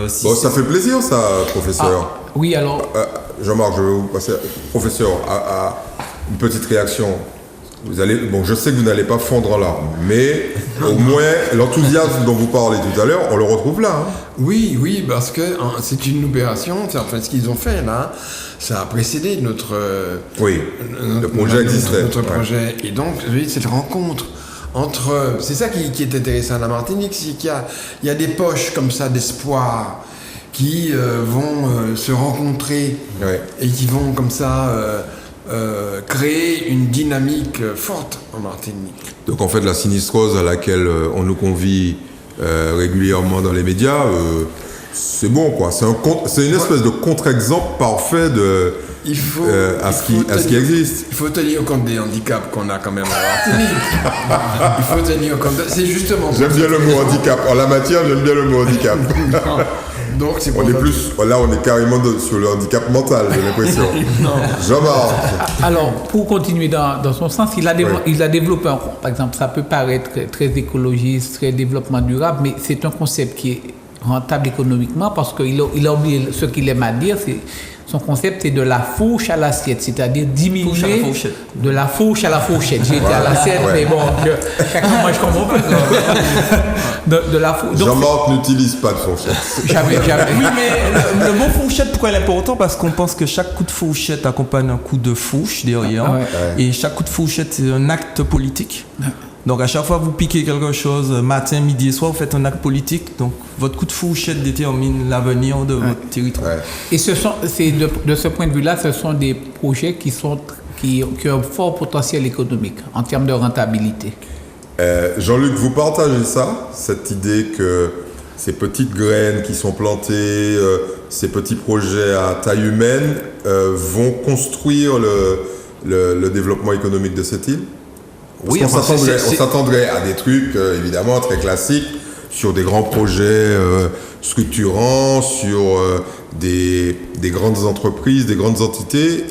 Ça fait plaisir, ça, professeur. Oui, alors. Jean-Marc, je vais vous passer, professeur, à une petite réaction. Je sais que vous n'allez pas fondre en larmes, mais au moins l'enthousiasme dont vous parlez tout à l'heure, on le retrouve là. Oui, parce que c'est une opération. Enfin, ce qu'ils ont fait là, ça a précédé notre. Le projet existait. Notre projet. Et donc, cette rencontre entre. C'est ça qui est intéressant à la Martinique, c'est qu'il y a des poches comme ça d'espoir qui vont se rencontrer et qui vont comme ça. Créer une dynamique forte en Martinique. Donc en fait la sinistrose à laquelle on nous convie régulièrement dans les médias, c'est bon quoi. C'est une espèce de contre-exemple parfait à ce qui existe. Il faut tenir compte des handicaps qu'on a quand même en Martinique. Il faut tenir compte. C'est justement. J'aime bien le mot handicap. En la matière, j'aime bien le mot handicap. Donc, on est carrément sur le handicap mental, j'ai l'impression. Jean-Marc. Alors, pour continuer dans son sens, il a développé par exemple, ça peut paraître très écologiste, très développement durable, mais c'est un concept qui est rentable économiquement parce qu'il a oublié ce qu'il aime à dire, son concept c'est de la fourche à l'assiette, c'est-à-dire diminuer de la fourche à la fourchette. J'ai été à l'assiette, mais bon, chacun mange comme on peut. De la fourche. Jean-Marc n'utilise pas de fourchette. Jamais. Oui, mais le mot fourchette, pourquoi il est important? Parce qu'on pense que chaque coup de fourchette accompagne un coup de fourche derrière. Et chaque coup de fourchette, c'est un acte politique. Donc à chaque fois que vous piquez quelque chose, matin, midi et soir, vous faites un acte politique. Donc votre coup de fourchette détermine l'avenir de votre territoire. Et de ce point de vue-là, ce sont des projets qui ont un fort potentiel économique en termes de rentabilité. Jean-Luc, vous partagez ça, cette idée que ces petites graines qui sont plantées, ces petits projets à taille humaine vont construire le développement économique de cette île? Parce on s'attendrait à des trucs évidemment très classiques sur des grands projets structurants, sur des grandes entreprises, des grandes entités,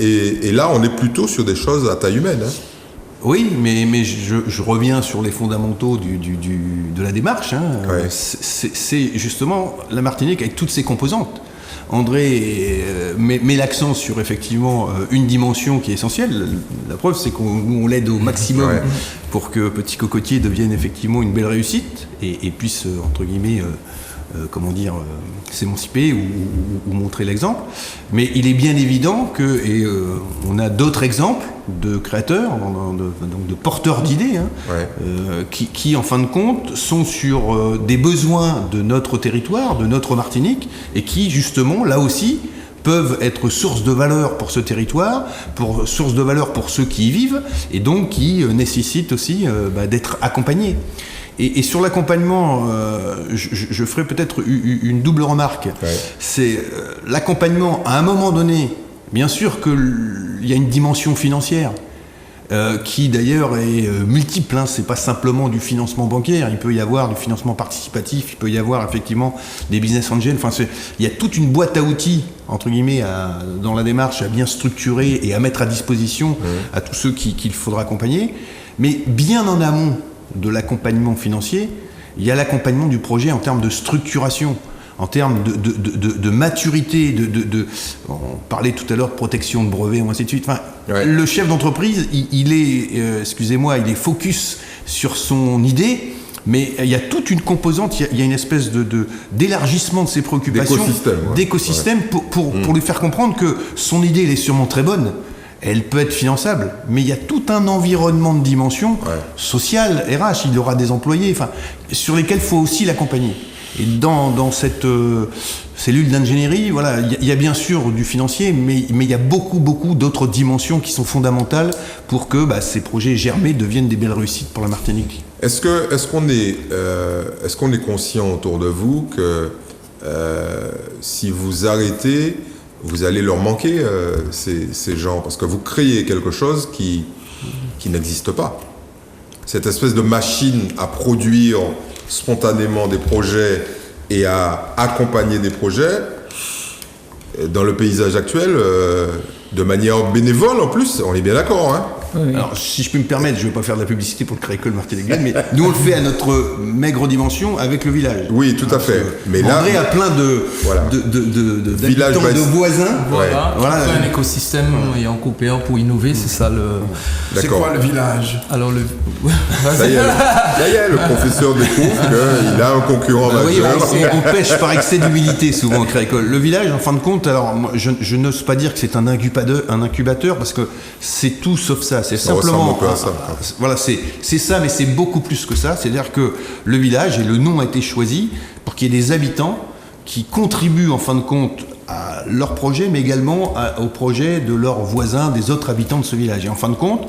et là on est plutôt sur des choses à taille humaine. Oui, mais je reviens sur les fondamentaux de la démarche. C'est justement la Martinique avec toutes ses composantes. André met l'accent sur effectivement une dimension qui est essentielle. La preuve, c'est qu'on l'aide au maximum pour que Petit Cocotier devienne effectivement une belle réussite et puisse, entre guillemets, s'émanciper ou montrer l'exemple. Mais il est bien évident on a d'autres exemples de créateurs, donc de porteurs d'idées, qui en fin de compte sont sur des besoins de notre territoire, de notre Martinique, et qui justement, là aussi, peuvent être source de valeur pour ce territoire, source de valeur pour ceux qui y vivent, et donc qui nécessitent aussi d'être accompagnés. Et sur l'accompagnement, je ferai peut-être une double remarque. C'est l'accompagnement, à un moment donné, bien sûr qu'il y a une dimension financière qui d'ailleurs est multiple. C'est pas simplement du financement bancaire, il peut y avoir du financement participatif, il peut y avoir effectivement des business angels. Il y a toute une boîte à outils, entre guillemets, dans la démarche à bien structurer et à mettre à disposition à tous ceux qu'il faudra accompagner. Mais bien en amont, de l'accompagnement financier, il y a l'accompagnement du projet en termes de structuration, en termes de maturité, on parlait tout à l'heure de protection de brevets, ou ainsi de suite. Enfin, le chef d'entreprise, il est focus sur son idée, mais il y a toute une composante, il y a une espèce d'élargissement de ses préoccupations, d'écosystème pour lui faire comprendre que son idée, elle est sûrement très bonne, elle peut être finançable, mais il y a tout un environnement de dimension sociale, RH, il aura des employés, sur lesquels il faut aussi l'accompagner. Et dans cette cellule d'ingénierie, voilà, il y a bien sûr du financier, mais il y a beaucoup d'autres dimensions qui sont fondamentales pour que ces projets germés deviennent des belles réussites pour la Martinique. Est-ce qu'on est conscient autour de vous que si vous arrêtez, vous allez leur manquer, ces gens, parce que vous créez quelque chose qui n'existe pas. Cette espèce de machine à produire spontanément des projets et à accompagner des projets dans le paysage actuel de manière bénévole en plus, on est bien d'accord, hein. Oui. Alors, si je peux me permettre, je ne vais pas faire de la publicité pour le Crécole Martinique, mais nous on le fait à notre maigre dimension avec le village. Oui, tout à fait. Mais André là, a plein de villages, de voisins. Voilà. Un écosystème et en coopérant pour innover, c'est ça le. C'est quoi le village? Alors ça y est, le professeur découvre qu'il a un concurrent majeur. Oui, on pêche par excès d'humilité souvent au Crécole. Le village, en fin de compte, alors moi, je n'ose pas dire que c'est un incubateur parce que c'est tout sauf ça. C'est simplement voilà, c'est ça, mais c'est beaucoup plus que ça. C'est-à-dire que le village, et le nom a été choisi pour qu'il y ait des habitants qui contribuent en fin de compte à leur projet, mais également au projet de leurs voisins, des autres habitants de ce village. Et en fin de compte,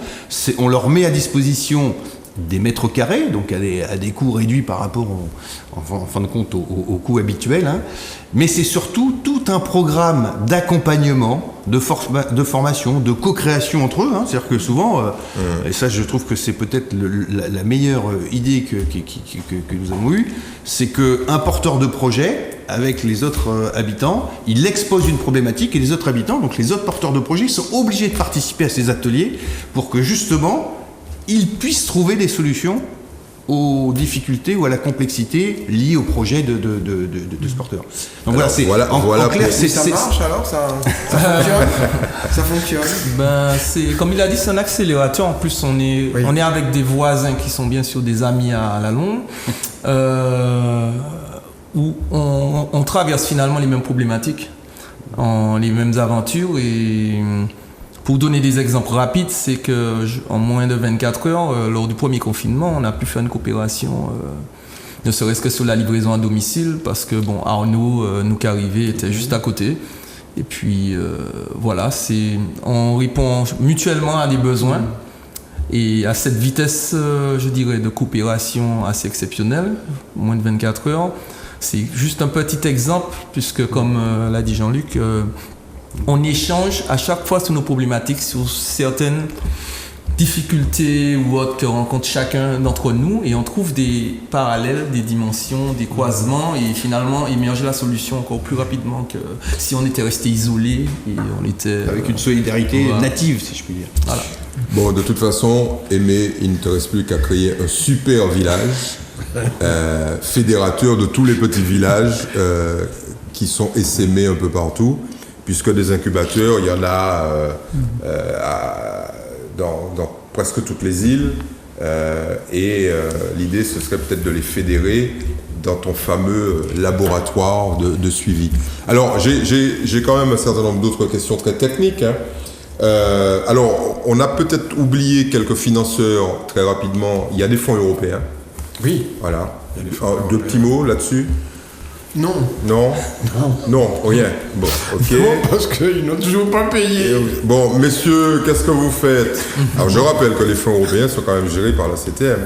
on leur met à disposition des mètres carrés, donc à des coûts réduits par rapport en fin de compte aux coûts habituels, hein. Mais c'est surtout tout un programme d'accompagnement, de formation, de co-création entre eux, hein. C'est-à-dire que souvent, et ça je trouve que c'est peut-être la meilleure idée que nous avons eue, c'est qu'un porteur de projet, avec les autres habitants, il expose une problématique et les autres habitants, donc les autres porteurs de projet, sont obligés de participer à ces ateliers pour que justement ils puissent trouver des solutions aux difficultés ou à la complexité liée au projet de ce porteur. Donc alors, en clair, ça marche alors, ça fonctionne. Ça fonctionne. C'est comme il a dit, c'est un accélérateur. En plus, on est avec des voisins qui sont bien sûr des amis à la longue, où on traverse finalement les mêmes problématiques, les mêmes aventures. Et pour donner des exemples rapides, c'est qu'en moins de 24 heures, lors du premier confinement, on a pu faire une coopération, ne serait-ce que sur la livraison à domicile, parce que Arnaud, nous qui arrivait, était juste à côté. Et puis voilà, on répond mutuellement à des besoins. Et à cette vitesse, je dirais, de coopération assez exceptionnelle, moins de 24 heures, c'est juste un petit exemple, puisque comme l'a dit Jean-Luc, on échange à chaque fois sur nos problématiques, sur certaines difficultés ou autres que rencontre chacun d'entre nous, et on trouve des parallèles, des dimensions, des croisements, et finalement émerge la solution encore plus rapidement que si on était resté isolé et on était avec une solidarité native, si je puis dire. Voilà. Bon, de toute façon, Aimé, il ne te reste plus qu'à créer un super village, fédérateur de tous les petits villages qui sont essaimés un peu partout, puisque des incubateurs, il y en a dans presque toutes les îles, et l'idée, ce serait peut-être de les fédérer dans ton fameux laboratoire de suivi. Alors, j'ai quand même un certain nombre d'autres questions très techniques, hein. Alors, on a peut-être oublié quelques financeurs très rapidement. Il y a des fonds européens. Oui. Voilà. Deux petits mots là-dessus. Non. Non. Non, rien. Bon, ok. Non, parce qu'ils n'ont toujours pas payé. Bon, messieurs, qu'est-ce que vous faites? Alors, je rappelle que les fonds européens sont quand même gérés par la CTM.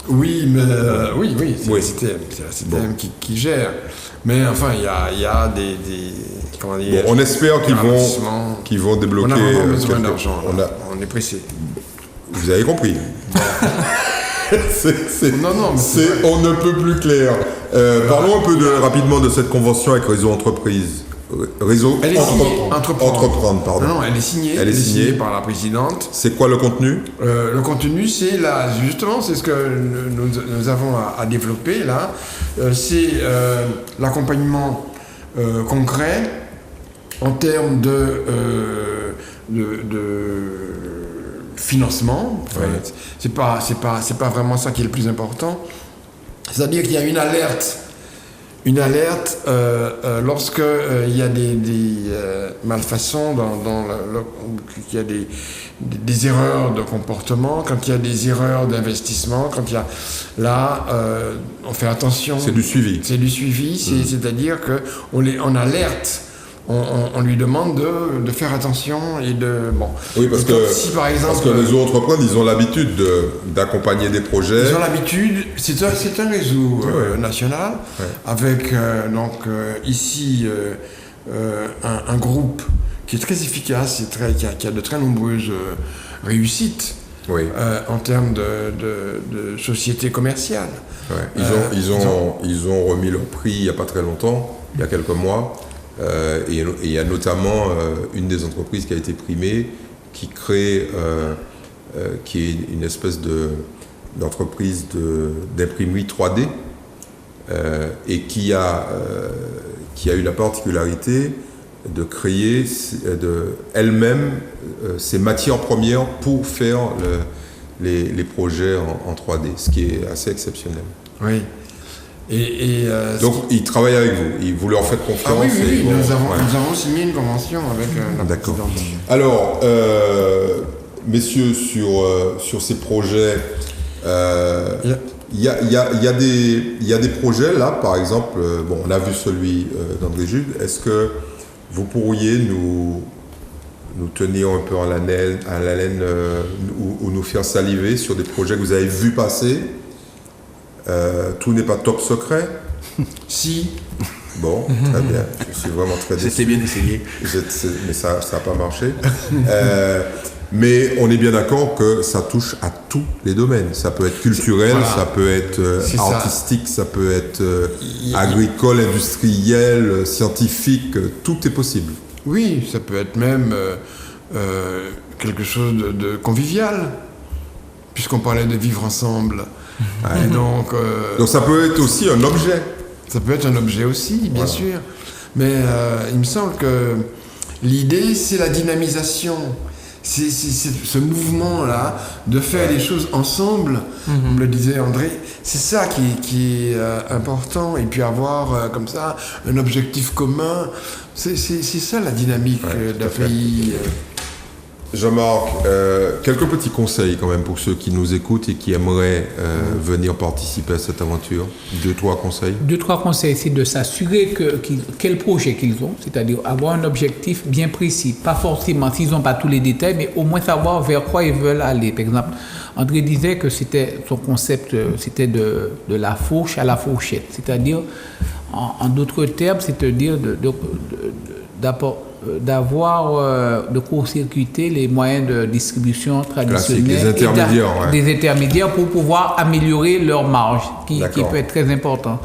Oui, mais oui, c'est la CTM. C'est la CTM qui gère. Mais enfin, il y a des comment dire, on espère qu'ils vont débloquer. On a vraiment besoin d'argent. On est pressé. Vous avez compris. Non, on ne peut plus clair. Parlons un peu rapidement de cette convention avec Réseau Entreprise. Réseau Elle est signée, Entreprendre, pardon. Non, elle est signée. Elle est signée par la présidente. C'est quoi le contenu? Le contenu, c'est justement, c'est ce que nous avons à développer là. C'est l'accompagnement concret en termes de financement. Enfin, c'est pas vraiment ça qui est le plus important. C'est-à-dire qu'il y a une alerte lorsque il y a des malfaçons, qu'il y a des erreurs de comportement, quand il y a des erreurs d'investissement, quand il y a on fait attention. C'est du suivi. C'est du suivi, c'est-à-dire que on alerte. On lui demande de faire attention et de... Bon. Oui, parce que les autres entreprises, ils ont l'habitude d'accompagner des projets. Ils ont l'habitude, c'est un réseau national, avec ici un groupe qui est très efficace, qui a de très nombreuses réussites en termes de société commerciale. Ouais. Ils ont remis leur prix il n'y a pas très longtemps, il y a quelques mois. Et il y a notamment une des entreprises qui a été primée, qui crée, qui est une espèce d'entreprise d'imprimerie 3D, et qui a eu la particularité de créer elle-même ses matières premières pour faire les projets en 3D, ce qui est assez exceptionnel. Oui. Donc, ils travaillent avec vous, vous leur faites confiance. Ah oui, nous avons signé une convention avec la présidente. Alors, messieurs, sur ces projets, il y a des projets, là, par exemple, on a vu celui d'André Jude. Est-ce que vous pourriez nous tenir un peu en haleine ou nous faire saliver sur des projets que vous avez vus passer? Tout n'est pas top secret. Si. Bon, très bien. Je suis vraiment très déçu. C'était bien essayé. Mais ça n'a pas marché. Mais on est bien d'accord que ça touche à tous les domaines. Ça peut être culturel, ça peut être artistique, ça peut être agricole, industriel, scientifique. Tout est possible. Oui, ça peut être même quelque chose de convivial, puisqu'on parlait de vivre ensemble. Et donc ça peut être aussi un objet. Ça peut être un objet aussi, bien sûr. Mais il me semble que l'idée, c'est la dynamisation. C'est ce mouvement-là de faire les choses ensemble, comme le disait André. C'est ça qui est important. Et puis avoir comme ça un objectif commun. C'est ça la dynamique d'un pays. Jean-Marc, quelques petits conseils quand même pour ceux qui nous écoutent et qui aimeraient venir participer à cette aventure. 2-3 conseils. 2-3 conseils, c'est de s'assurer quel projet qu'ils ont, c'est-à-dire avoir un objectif bien précis. Pas forcément, s'ils n'ont pas tous les détails, mais au moins savoir vers quoi ils veulent aller. Par exemple, André disait que son concept, c'était de la fourche à la fourchette. C'est-à-dire, en d'autres termes, c'est-à-dire de court-circuiter les moyens de distribution traditionnels, des intermédiaires pour pouvoir améliorer leur marge, qui peut être très important.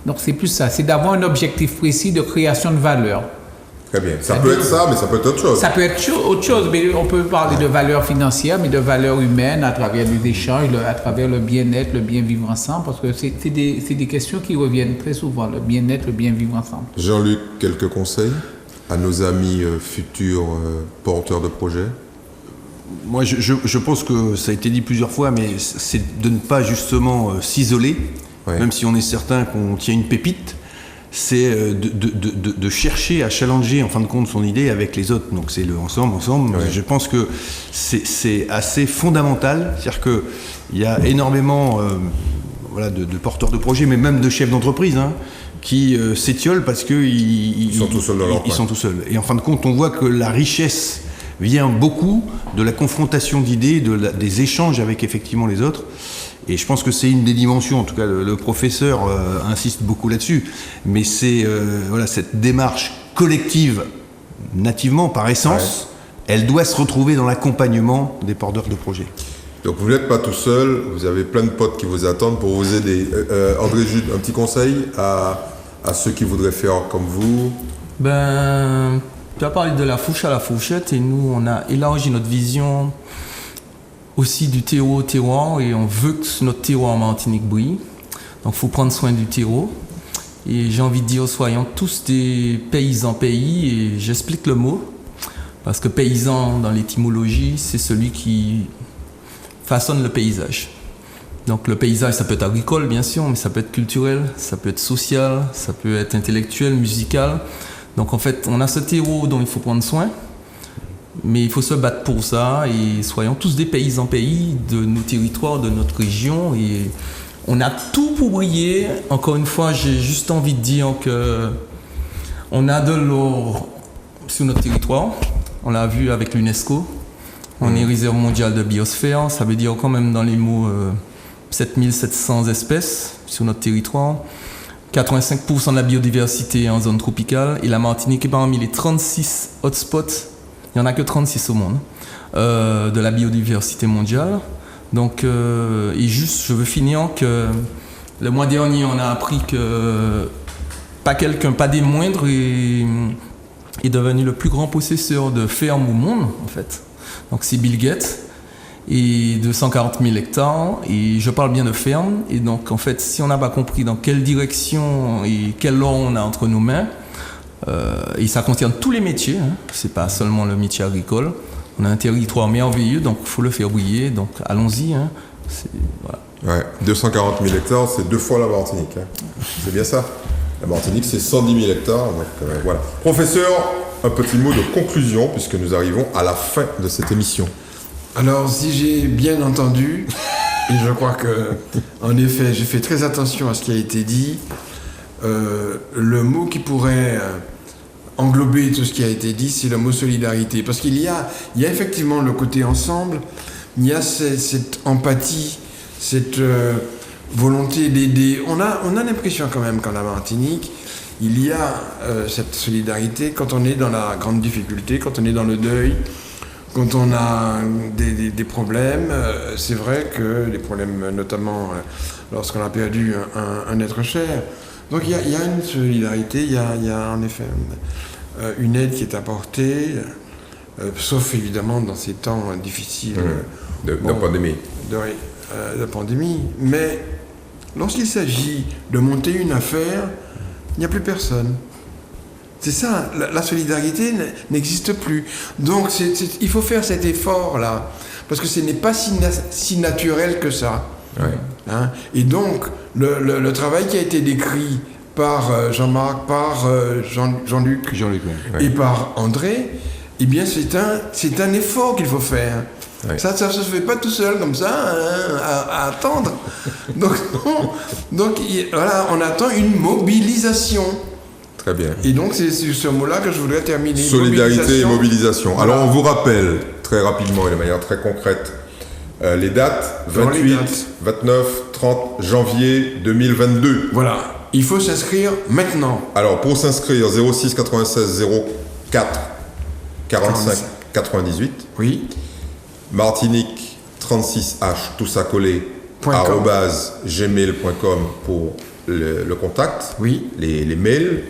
Donc c'est plus ça, c'est d'avoir un objectif précis de création de valeur. Très bien. Ça peut être ça, mais ça peut être autre chose. Ça peut être autre chose, mais on peut parler de valeur financière, mais de valeur humaine à travers des échanges, à travers le bien-être, le bien vivre ensemble, parce que c'est des questions qui reviennent très souvent, le bien-être, le bien vivre ensemble. Jean-Luc, quelques conseils à nos amis futurs porteurs de projets? Moi, je pense que ça a été dit plusieurs fois, mais c'est de ne pas justement s'isoler, même si on est certain qu'on tient une pépite, c'est de chercher à challenger en fin de compte son idée avec les autres. Donc c'est le ensemble. Ouais. Je pense que c'est assez fondamental, c'est-à-dire qu'il y a énormément de porteurs de projets, mais même de chefs d'entreprise, qui s'étiolent parce qu'ils sont tout seuls dans leur coin. Ils sont tout seuls. Et en fin de compte, on voit que la richesse vient beaucoup de la confrontation d'idées, des échanges avec effectivement les autres. Et je pense que c'est une des dimensions, en tout cas le professeur insiste beaucoup là-dessus, mais c'est cette démarche collective, nativement, par essence, elle doit se retrouver dans l'accompagnement des porteurs de projets. Donc vous n'êtes pas tout seul, vous avez plein de potes qui vous attendent pour vous aider. André Jude, un petit conseil à ceux qui voudraient faire comme vous? Ben, tu as parlé de la fourche à la fourchette et nous, on a élargi notre vision aussi du terreau au terroir et on veut que notre terroir en Martinique brille. Donc, il faut prendre soin du terreau. Et j'ai envie de dire, soyons tous des paysans pays et j'explique le mot. Parce que paysan, dans l'étymologie, c'est celui qui façonne le paysage. Donc le paysage, ça peut être agricole, bien sûr, mais ça peut être culturel, ça peut être social, ça peut être intellectuel, musical. Donc en fait, on a ce terreau dont il faut prendre soin, mais il faut se battre pour ça et soyons tous des paysans pays de nos territoires, de notre région. Et on a tout pour briller. Encore une fois, j'ai juste envie de dire que on a de l'or sur notre territoire. On l'a vu avec l'UNESCO. On est réserve mondiale de biosphère. Ça veut dire quand même dans les mots 7700 espèces sur notre territoire. 85% de la biodiversité est en zone tropicale. Et la Martinique est parmi les 36 hotspots. Il n'y en a que 36 au monde. De la biodiversité mondiale. Donc, et juste, je veux finir que le mois dernier, on a appris que pas des moindres, est devenu le plus grand possesseur de fermes au monde, en fait. Donc c'est Bill Gates, et 240 000 hectares, et je parle bien de fermes. Et donc, en fait, si on n'a pas compris dans quelle direction et quel or on a entre nos mains, et ça concerne tous les métiers, hein, c'est pas seulement le métier agricole. On a un territoire merveilleux, donc il faut le faire briller. Donc allons-y. Hein. Voilà. Ouais, 240 000 hectares, c'est 2 fois la Martinique. Hein. C'est bien ça. La Martinique, c'est 110 000 hectares. Donc voilà. Professeur, un petit mot de conclusion, puisque nous arrivons à la fin de cette émission. Alors, si j'ai bien entendu, et je crois que, en effet, j'ai fait très attention à ce qui a été dit, le mot qui pourrait englober tout ce qui a été dit, c'est le mot solidarité. Parce qu'il y a effectivement le côté ensemble, il y a cette empathie, cette volonté d'aider. On a l'impression quand même qu'en la Martinique, il y a cette solidarité quand on est dans la grande difficulté, quand on est dans le deuil, quand on a des problèmes. C'est vrai que les problèmes, notamment lorsqu'on a perdu un être cher. Donc il y a une solidarité, il y a en effet une aide qui est apportée, sauf évidemment dans ces temps difficiles de pandémie. De pandémie. Mais lorsqu'il s'agit de monter une affaire, il n'y a plus personne. C'est ça, la solidarité n'existe plus. Donc il faut faire cet effort-là, parce que ce n'est pas si naturel que ça. Ouais. Hein? Et donc, le travail qui a été décrit par Jean-Marc, par Jean-Luc ouais. et par André, eh bien, c'est un effort qu'il faut faire. Ouais. Ça ne se fait pas tout seul comme ça, hein, à attendre. Donc voilà, on attend une mobilisation. Très bien. Et donc, c'est sur ce mot-là que je voudrais terminer. Solidarité et mobilisation. Voilà. Alors, on vous rappelle très rapidement et de manière très concrète les dates, 28, 29, 30 janvier 2022. Voilà, il faut s'inscrire maintenant. Alors, pour s'inscrire, 06 96 04 45 98. Oui. Martinique 36H, tout ça collé, @gmail.com pour le contact, oui. les mails,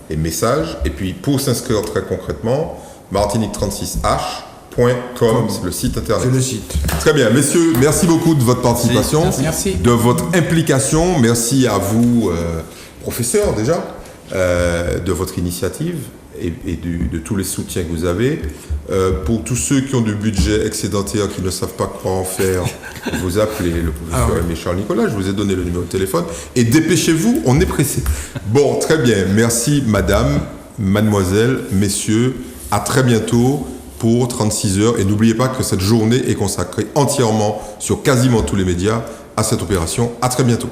les messages. Et puis, pour s'inscrire très concrètement, martinique36h.com, c'est le site internet. C'est le site. Très bien, messieurs, merci beaucoup de votre participation, de votre implication. Merci à vous, professeurs déjà, de votre initiative et de tous les soutiens que vous avez. Pour tous ceux qui ont du budget excédentaire, qui ne savent pas quoi en faire, vous appelez le professeur Aimé Charles Nicolas, je vous ai donné le numéro de téléphone, et dépêchez-vous, on est pressé. Bon, très bien, merci madame, mademoiselle, messieurs, à très bientôt pour 36 heures, et n'oubliez pas que cette journée est consacrée entièrement sur quasiment tous les médias à cette opération. À très bientôt.